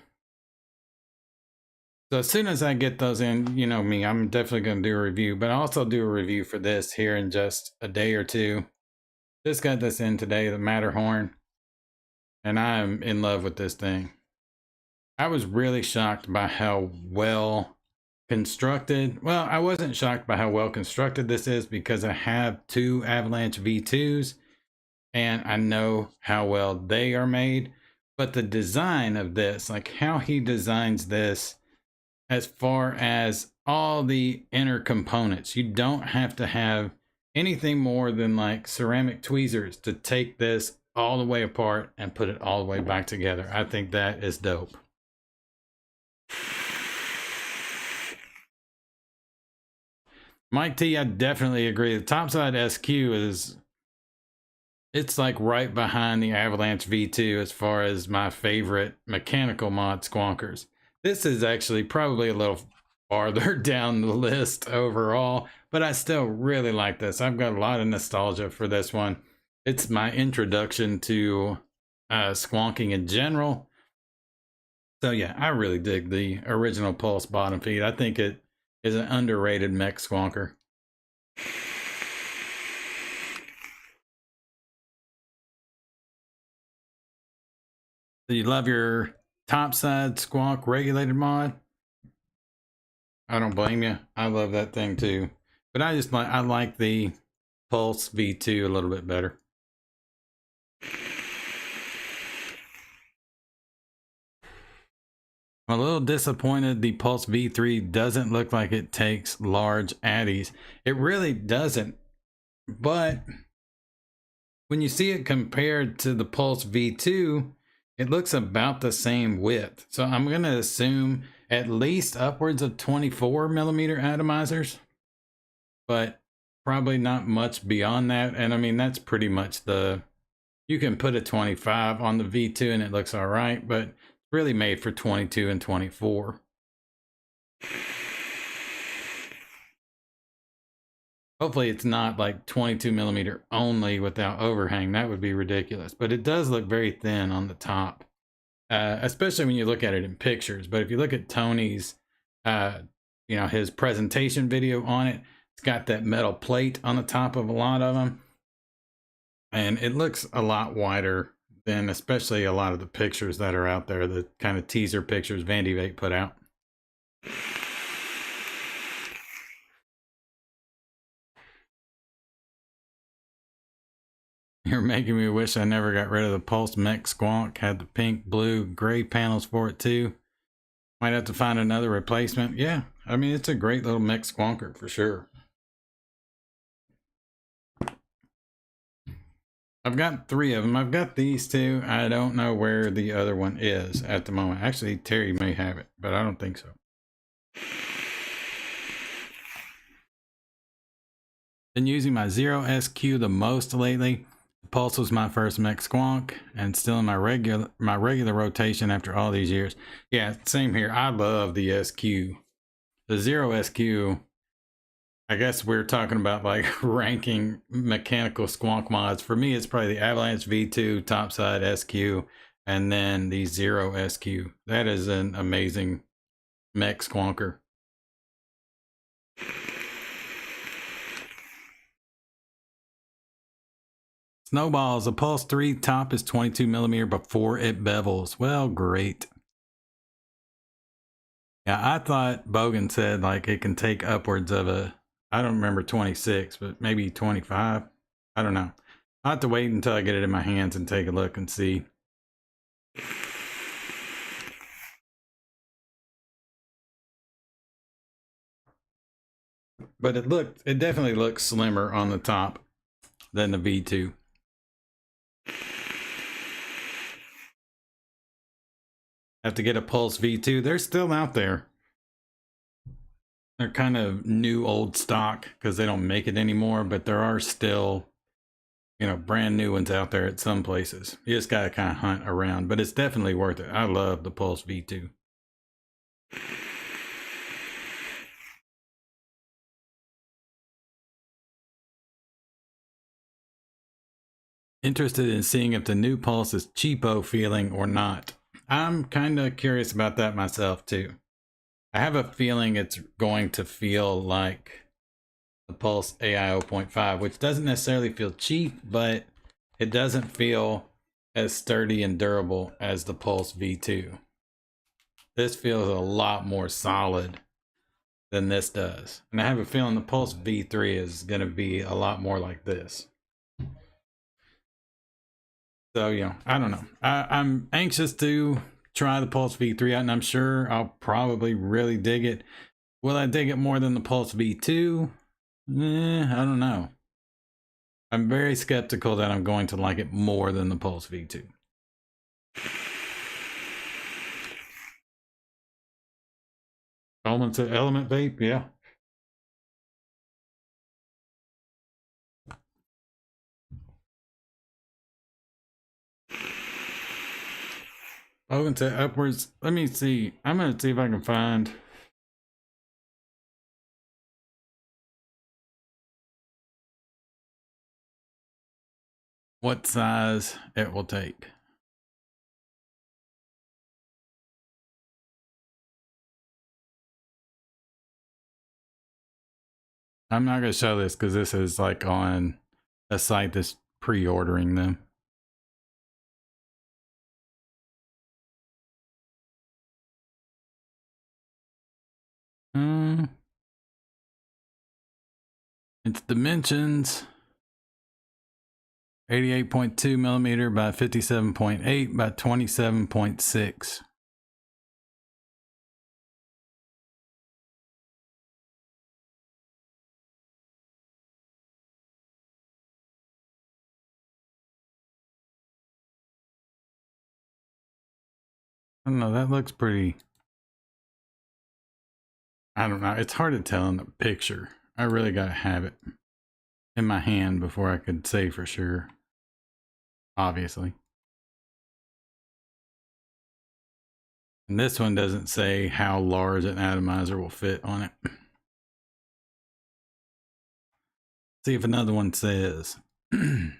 So as soon as I get those in, you know me, I'm definitely going to do a review, but I'll also do a review for this here in just a day or two. Just got this in today, the Matterhorn, and I'm in love with this thing. I was really shocked by how well constructed. Well, I wasn't shocked by how well constructed this is because I have two Avalanche V2s and I know how well they are made. But the design of this, like how he designs this, as far as all the inner components, you don't have to have anything more than like ceramic tweezers to take this all the way apart and put it all the way back together. I think that is dope. Mike T, I definitely agree. The Topside SQ it's like right behind the Avalanche V2 as far as my favorite mechanical mod squonkers. This is actually probably a little farther down the list overall, but I still really like this. I've got a lot of nostalgia for this one. It's my introduction to squonking in general. So yeah, I really dig the original Pulse bottom feed. I think it is an underrated Mech Squonker. Do you love your Topside Squonk regulated mod? I don't blame you. I love that thing too. But I like the Pulse V2 a little bit better. I'm a little disappointed the Pulse V3 doesn't look like it takes large addies. It really doesn't. But when you see it compared to the Pulse V2, it looks about the same width. So I'm going to assume at least upwards of 24 millimeter atomizers, but probably not much beyond that. And I mean, that's pretty much you can put a 25 on the V2 and it looks all right, but it's really made for 22 and 24. Hopefully it's not like 22 millimeter only without overhang. That would be ridiculous, but it does look very thin on the top, especially when you look at it in pictures. But if you look at Tony's, his presentation video on it, it's got that metal plate on the top of a lot of them. And it looks a lot wider than especially a lot of the pictures that are out there, the kind of teaser pictures Vandy Vape put out. You're making me wish I never got rid of the Pulse Mech Squonk. Had the pink, blue, gray panels for it too. Might have to find another replacement. Yeah, I mean, it's a great little Mech Squonker for sure. I've got 3 of them. I've got these 2. I don't know where the other one is at the moment. Actually, Terry may have it, but I don't think so. Been using my Zero SQ the most lately. Pulse was my first Mech Squonk and still in my regular rotation after all these years. Yeah, same here. I love the SQ. The Zero SQ, I guess we're talking about like ranking mechanical squonk mods. For me, it's probably the Avalanche V2 topside SQ and then the Zero SQ. That is an amazing Mech Squonker. Snowballs, a Pulse 3 top is 22 millimeter before it bevels. Well, great. Yeah, I thought Bogan said like it can take upwards of I don't remember 26, but maybe 25. I don't know. I'll have to wait until I get it in my hands and take a look and see. But it definitely looks slimmer on the top than the V2. Have to get a Pulse V2. They're still out there. They're kind of new old stock because they don't make it anymore, but there are still, brand new ones out there at some places. You just gotta kind of hunt around, but it's definitely worth it. I love the Pulse V2. Interested in seeing if the new Pulse is cheapo feeling or not. I'm kind of curious about that myself too. I have a feeling it's going to feel like the Pulse AI 0.5, which doesn't necessarily feel cheap, but it doesn't feel as sturdy and durable as the Pulse V2. This feels a lot more solid than this does. And I have a feeling the Pulse V3 is going to be a lot more like this. So, I don't know. I'm anxious to try the Pulse V3 out, and I'm sure I'll probably really dig it. Will I dig it more than the Pulse V2? I don't know. I'm very skeptical that I'm going to like it more than the Pulse V2. Element vape, yeah. Open to upwards. Let me see. I'm going to see if I can find what size it will take. I'm not going to show this because this is like on a site that's pre-ordering them. Its dimensions 88.2 millimeter by 57.8 by 27.6. I don't know, that looks pretty, I don't know, it's hard to tell in the picture. I really gotta have it in my hand before I could say for sure, obviously. And this one doesn't say how large an atomizer will fit on it. See if another one says. Went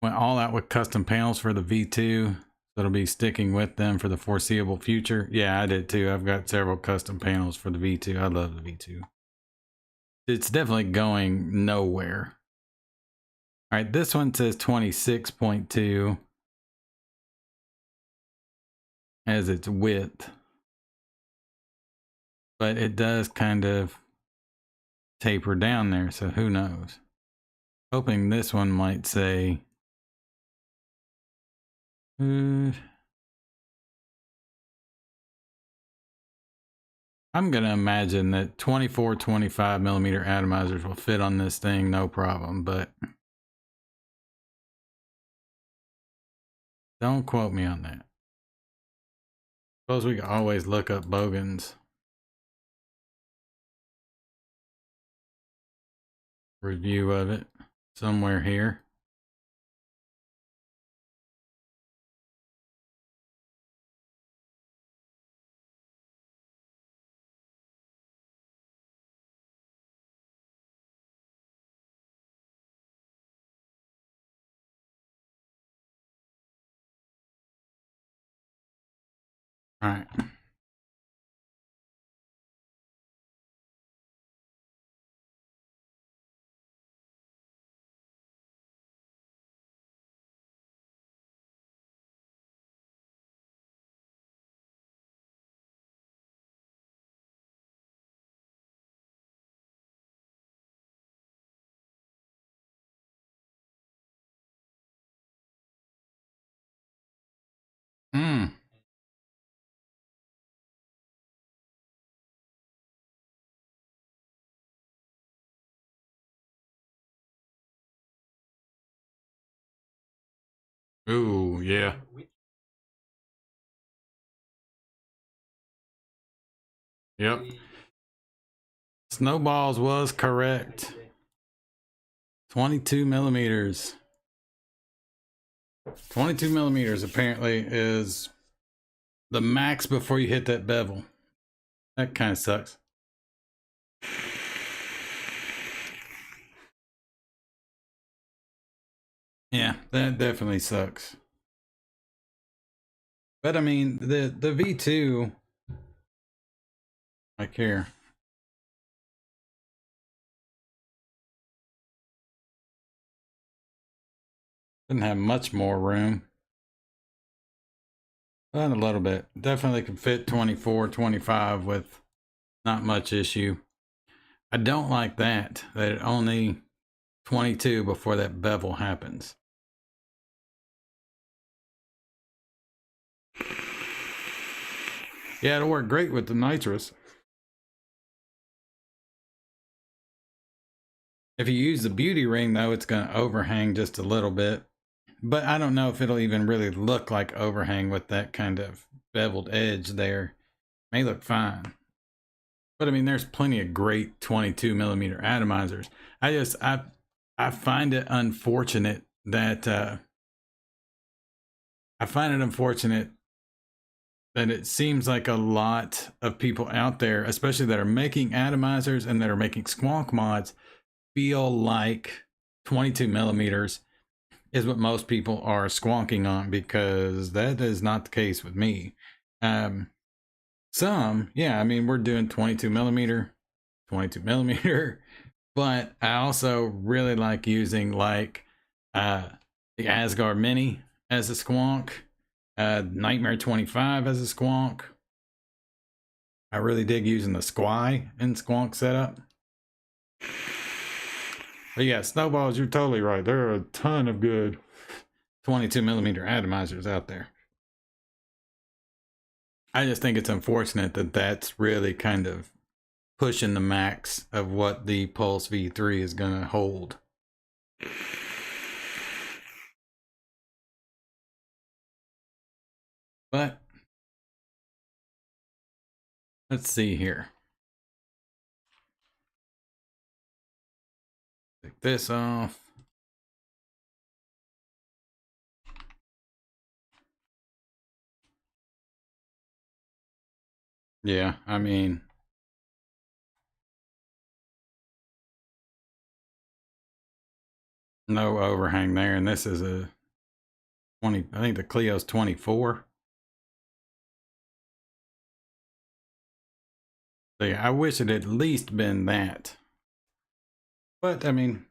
all out with custom panels for the V2. So it'll be sticking with them for the foreseeable future. Yeah, I did too. I've got several custom panels for the V2. I love the V2. It's definitely going nowhere. All right, this one says 26.2 as its width. But it does kind of taper down there, so who knows? Hoping this one might say I'm gonna imagine that 24, 25 millimeter atomizers will fit on this thing, no problem, but don't quote me on that. Suppose we can always look up Bogan's review of it somewhere here. All right. Ooh, yeah. Yep. Snowballs was correct. 22 millimeters. 22 millimeters apparently is the max before you hit that bevel. That kind of sucks. Yeah, that definitely sucks. But I mean, the V2, like here, didn't have much more room. But a little bit. Definitely can fit 24, 25 with not much issue. I don't like that it only 22 before that bevel happens. Yeah, it'll work great with the nitrous. If you use the beauty ring though, it's going to overhang just a little bit. But I don't know if it'll even really look like overhang with that kind of beveled edge there. May look fine. But I mean, there's plenty of great 22 millimeter atomizers. I find it unfortunate that it seems like a lot of people out there, especially that are making atomizers and that are making squonk mods, feel like 22 millimeters is what most people are squonking on, because that is not the case with me. Some, yeah, I mean, we're doing 22 millimeter, but I also really like using like the Asgard Mini as a squonk, Nightmare 25 as a squonk. I really dig using the Squy in squonk setup. But yeah, snowballs, you're totally right. There are a ton of good 22 millimeter atomizers out there. I just think it's unfortunate that that's really kind of pushing the max of what the Pulse V3 is going to hold. But let's see here. Take this off. Yeah, I mean, no overhang there, and this is a 20, I think the Clio's 24. So yeah, I wish it had at least been that. But I mean,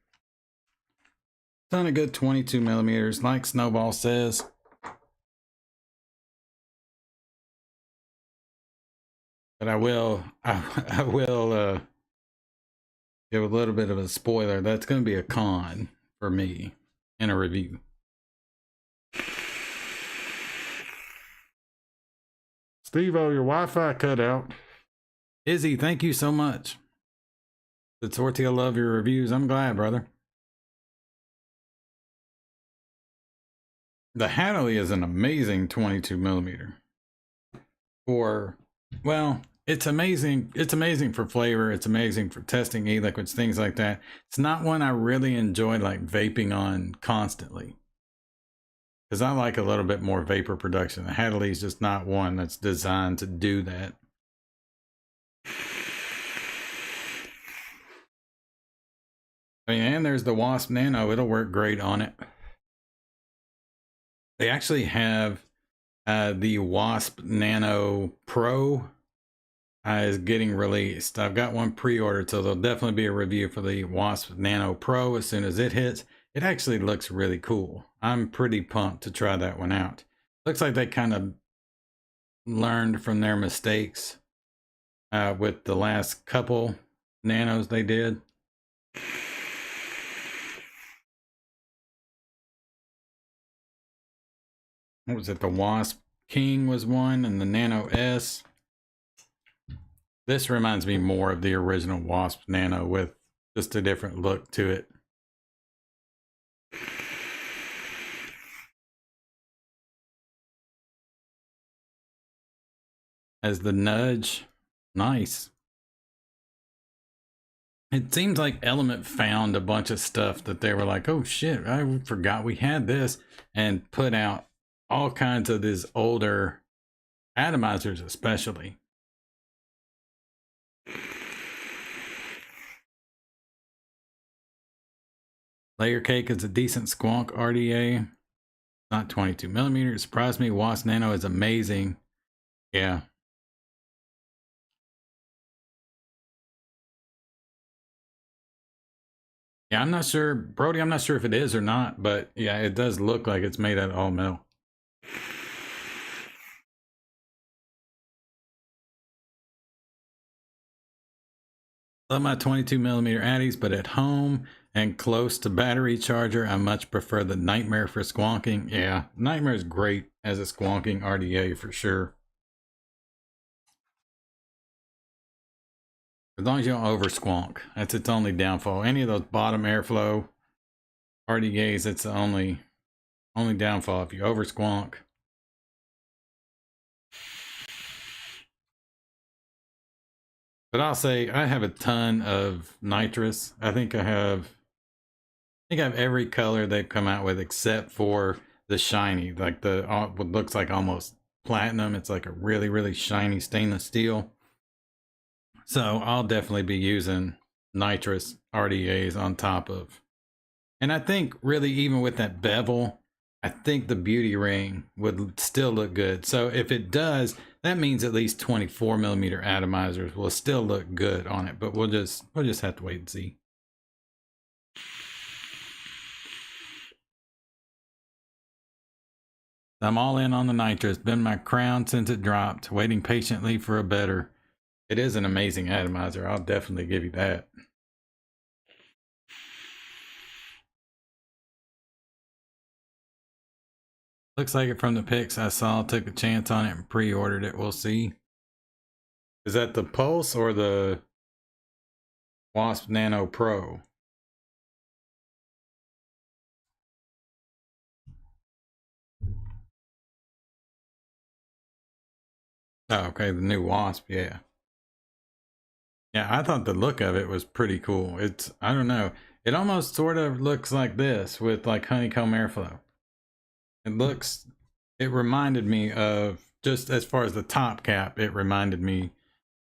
done a good 22 millimeters, like Snowball says. But I will give a little bit of a spoiler. That's going to be a con for me in a review. Steve-O, your Wi-Fi cut out. Izzy, thank you so much. Did Sorteal love your reviews? I'm glad, brother. The Hadley is an amazing 22 millimeter. For, well, it's amazing. It's amazing for flavor. It's amazing for testing e-liquids, things like that. It's not one I really enjoy like vaping on constantly, because I like a little bit more vapor production. The Hadley is just not one that's designed to do that. I mean, and there's the Wasp Nano. It'll work great on it. They actually have the Wasp Nano Pro is getting released. I've got one pre-ordered, so there'll definitely be a review for the Wasp Nano Pro as soon as it hits. It actually looks really cool. I'm pretty pumped to try that one out. Looks like they kind of learned from their mistakes with the last couple nanos they did. What was it? The Wasp King was one, and the Nano S. This reminds me more of the original Wasp Nano with just a different look to it. As the Nudge, nice. It seems like Element found a bunch of stuff that they were like, oh shit, I forgot we had this, and put out all kinds of these older atomizers, especially. Layer Cake is a decent squonk RDA, not 22 millimeters. Surprised me. Wasp Nano is amazing. Yeah. Yeah, I'm not sure, Brody, I'm not sure if it is or not, but yeah, it does look like it's made out of all metal. Love my 22 millimeter Addies, but at home and close to battery charger, I much prefer the Nightmare for squonking. Yeah, Nightmare is great as a squonking RDA for sure. As long as you don't over squonk, that's its only downfall. Any of those bottom airflow RDAs, it's the only downfall if you over squonk. But I'll say I have a ton of nitrous. I think I have every color they've come out with except for the shiny, like the what looks like almost platinum. It's like a really, really shiny stainless steel. So I'll definitely be using nitrous RDAs on top of. And I think really even with that bevel, I think the beauty ring would still look good. So if it does, that means at least 24 millimeter atomizers will still look good on it, but we'll just have to wait and see. I'm all in on the nitrous. Been my crown since it dropped, waiting patiently for a better. It is an amazing atomizer. I'll definitely give you that. Looks like it from the pics I saw. Took a chance on it and pre-ordered it. We'll see. Is that the Pulse or the Wasp Nano Pro? Oh, okay, the new Wasp, yeah. Yeah, I thought the look of it was pretty cool. It's, I don't know, it almost sort of looks like this with like honeycomb airflow. It reminded me of, just as far as the top cap, it reminded me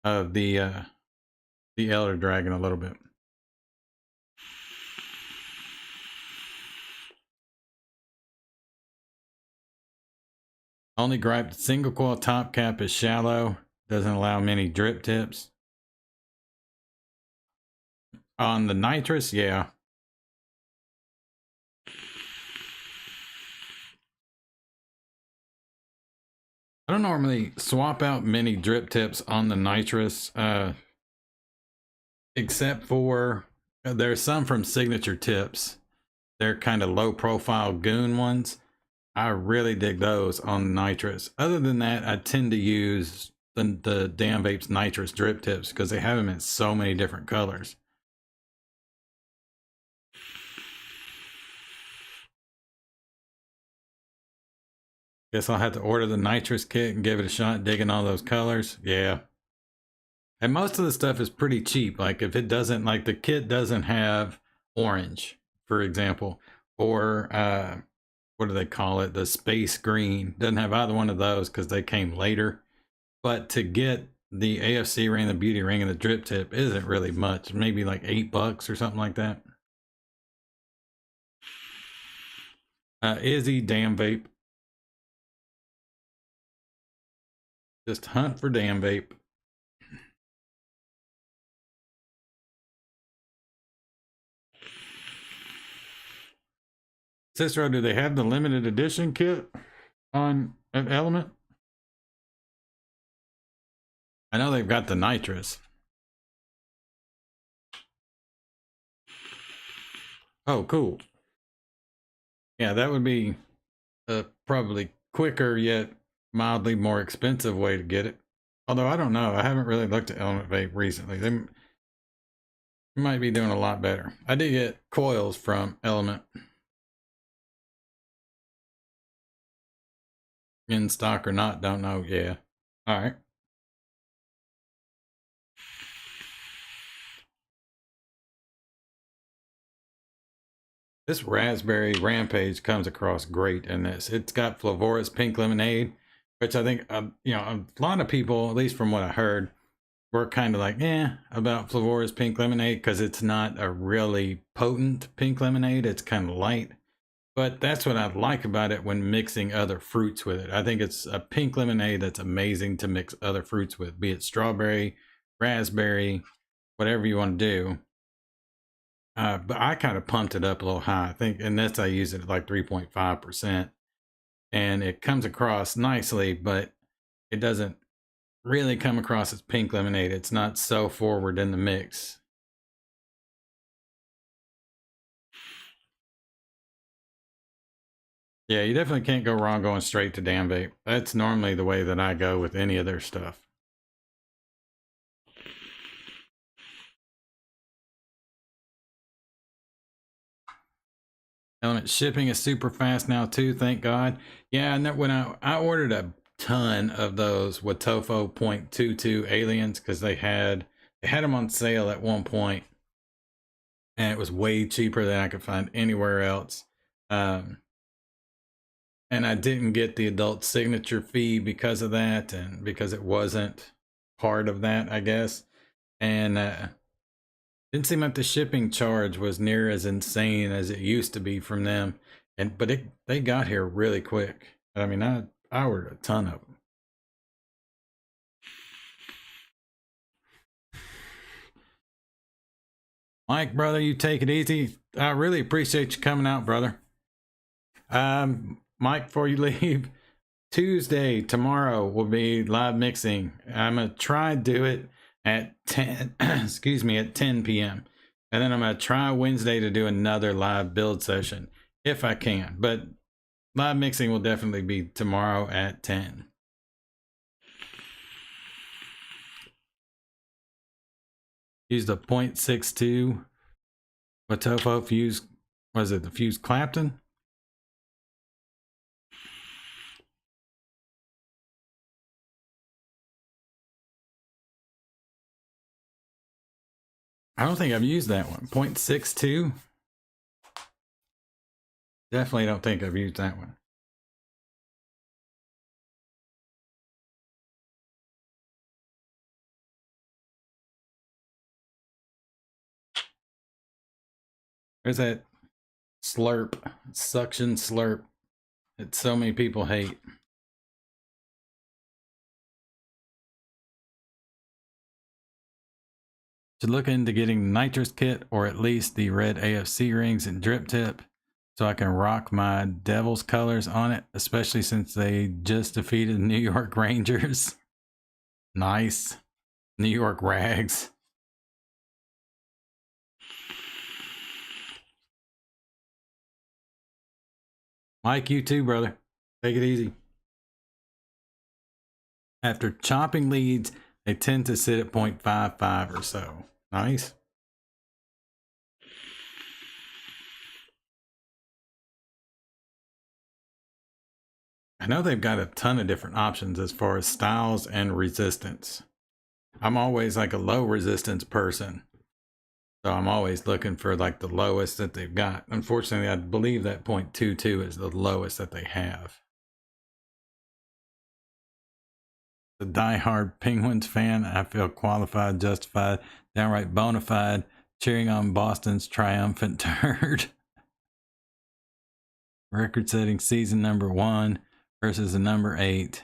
of the Elder Dragon a little bit. Only gripe, the single coil top cap is shallow, doesn't allow many drip tips. On the nitrous, yeah. I don't normally swap out many drip tips on the nitrous, except for there's some from Signature Tips. They're kind of low profile goon ones. I really dig those on nitrous. Other than that, I tend to use the Damn Vapes nitrous drip tips because they have them in so many different colors. Guess I'll have to order the nitrous kit and give it a shot digging all those colors. Yeah. And most of the stuff is pretty cheap. Like if it doesn't, like the kit doesn't have orange, for example, or what do they call it? The space green doesn't have either one of those because they came later. But to get the AFC ring, the beauty ring, and the drip tip isn't really much. Maybe like $8 or something like that. Izzy, Damn Vape. Just hunt for Damn Vape. Cicero, do they have the limited edition kit on an Element? I know they've got the nitrous. Oh, cool. Yeah, that would be a probably quicker yet mildly more expensive way to get it. Although I don't know, I haven't really looked at Element Vape recently. They might be doing a lot better. I did get coils from Element. In stock or not, don't know. Yeah. All right. This Raspberry Rampage comes across great in this. It's got Flavoris Pink Lemonade, which I think, you know, a lot of people, at least from what I heard, were kind of like, about Flavoris Pink Lemonade because it's not a really potent pink lemonade. It's kind of light. But that's what I like about it when mixing other fruits with it. I think it's a pink lemonade that's amazing to mix other fruits with, be it strawberry, raspberry, whatever you want to do. But I kind of pumped it up a little high. I think in this I use it at like 3.5%. And it comes across nicely, but it doesn't really come across as pink lemonade. It's not so forward in the mix. Yeah, you definitely can't go wrong going straight to Damn Vape. That's normally the way that I go with any of their stuff. Element shipping is super fast now too, thank God. Yeah, and when I ordered a ton of those Watofo 0.22 aliens because they had them on sale at one point, and it was way cheaper than I could find anywhere else. And I didn't get the adult signature fee because of that, and because it wasn't part of that, I guess. And didn't seem like the shipping charge was near as insane as it used to be from them. And but they got here really quick. I mean, I ordered a ton of them. Mike, brother, you take it easy. I really appreciate you coming out, brother. Mike, before you leave, Tuesday, tomorrow will be live mixing. I'm gonna try to do it at 10 excuse me, at 10 p.m. And then I'm gonna try Wednesday to do another live build session if I can. But live mixing will definitely be tomorrow at 10. Use the 0.62 Watofo fuse. Was it the fuse Clapton? I don't think I've used that one. 0.62. Definitely don't think I've used that one. There's that slurp, suction slurp that so many people hate. Should look into getting nitrous kit or at least the red AFC rings and drip tip so I can rock my Devil's colors on it, especially since they just defeated New York Rangers. Nice. New York Rags. Mike, you too, brother. Take it easy. After chopping leads, they tend to sit at 0.55 or so. Nice. I know they've got a ton of different options as far as styles and resistance. I'm always like a low resistance person, so I'm always looking for like the lowest that they've got. Unfortunately, I believe that 0.22 is the lowest that they have. The diehard Penguins fan, I feel qualified, justified, downright bona fide, cheering on Boston's triumphant turd. Record-setting season #1 versus the number 8.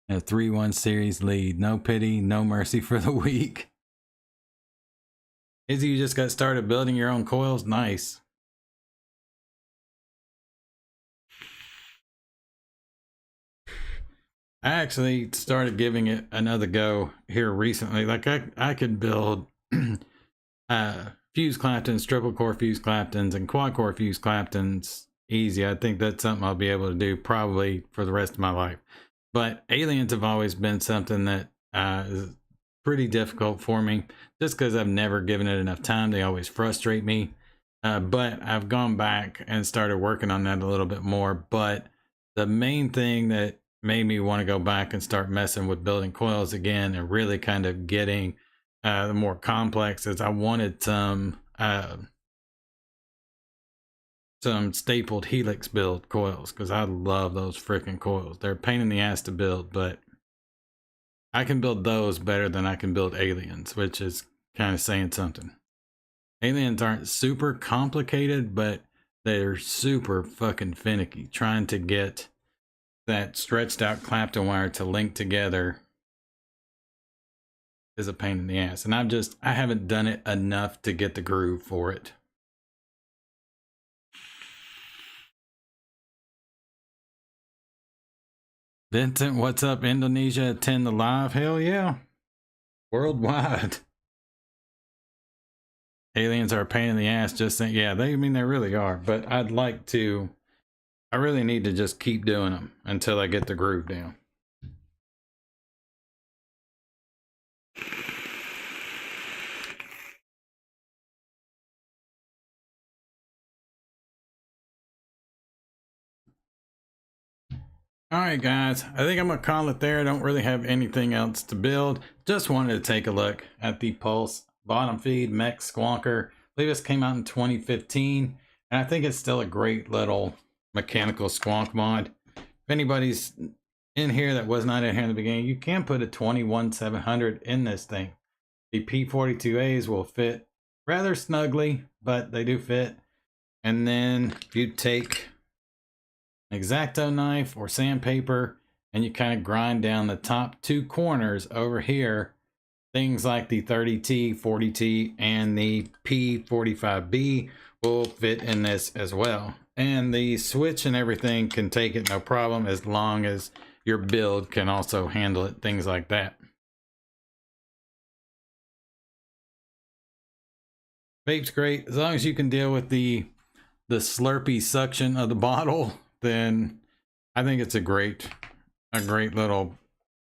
And a 3-1 series lead. No pity, no mercy for the weak. Izzy, you just got started building your own coils? Nice. I actually started giving it another go here recently. Like I could build fuse Claptons, triple core fuse Claptons, and quad core fuse Claptons easy. I think that's something I'll be able to do probably for the rest of my life. But aliens have always been something that is pretty difficult for me, just because I've never given it enough time. They always frustrate me. But I've gone back and started working on that a little bit more. But the main thing that made me want to go back and start messing with building coils again and really kind of getting the more complex is I wanted some stapled helix build coils, because I love those freaking coils. They're a pain in the ass to build, but I can build those better than I can build aliens, which is kind of saying something. Aliens aren't super complicated, but they're super fucking finicky. Trying to get that stretched out Clapton wire to link together is a pain in the ass. And I haven't done it enough to get the groove for it. Vincent, what's up? Indonesia, attend the live? Hell yeah. Worldwide. Aliens are a pain in the ass, just saying. Yeah, they really are. But I really need to just keep doing them until I get the groove down. All right, guys, I think I'm gonna call it there. I don't really have anything else to build. Just wanted to take a look at the Pulse bottom feed Mech Squonker. I believe this came out in 2015, and I think it's still a great little mechanical squonk mod. If anybody's in here that was not in here in the beginning, you can put a 21700 in this thing. The P42As will fit rather snugly, but they do fit. And then you take X-Acto knife or sandpaper and you kind of grind down the top two corners over here. Things like the 30T, 40T, and the P45B will fit in this as well. And the switch and everything can take it no problem, as long as your build can also handle it, things like that. Vape's great as long as you can deal with the slurpy suction of the bottle. Then I think it's a great little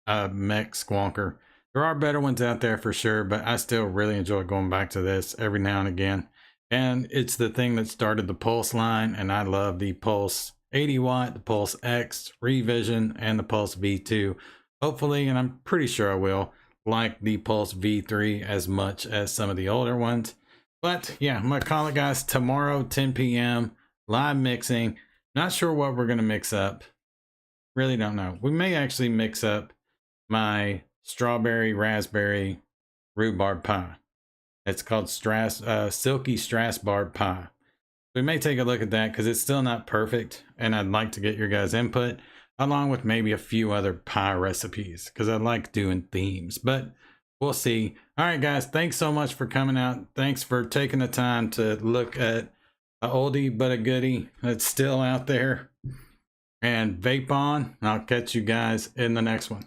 Mech Squonker. There are better ones out there for sure, but I still really enjoy going back to this every now and again. And it's the thing that started the Pulse line, and I love the Pulse 80 watt, the Pulse X Revision, and the Pulse V2. Hopefully, and I'm pretty sure I will, like the Pulse V3 as much as some of the older ones. But yeah, I'm gonna call it, guys. Tomorrow, 10 p.m. live mixing. Not sure what we're gonna mix up. Really don't know. We may actually mix up my strawberry raspberry rhubarb pie. It's called Silky Strasbourg pie. We may take a look at that because it's still not perfect, and I'd like to get your guys' input along with maybe a few other pie recipes because I like doing themes, but we'll see. All right, guys, thanks so much for coming out. Thanks for taking the time to look at a oldie but a goodie that's still out there. And vape on. I'll catch you guys in the next one.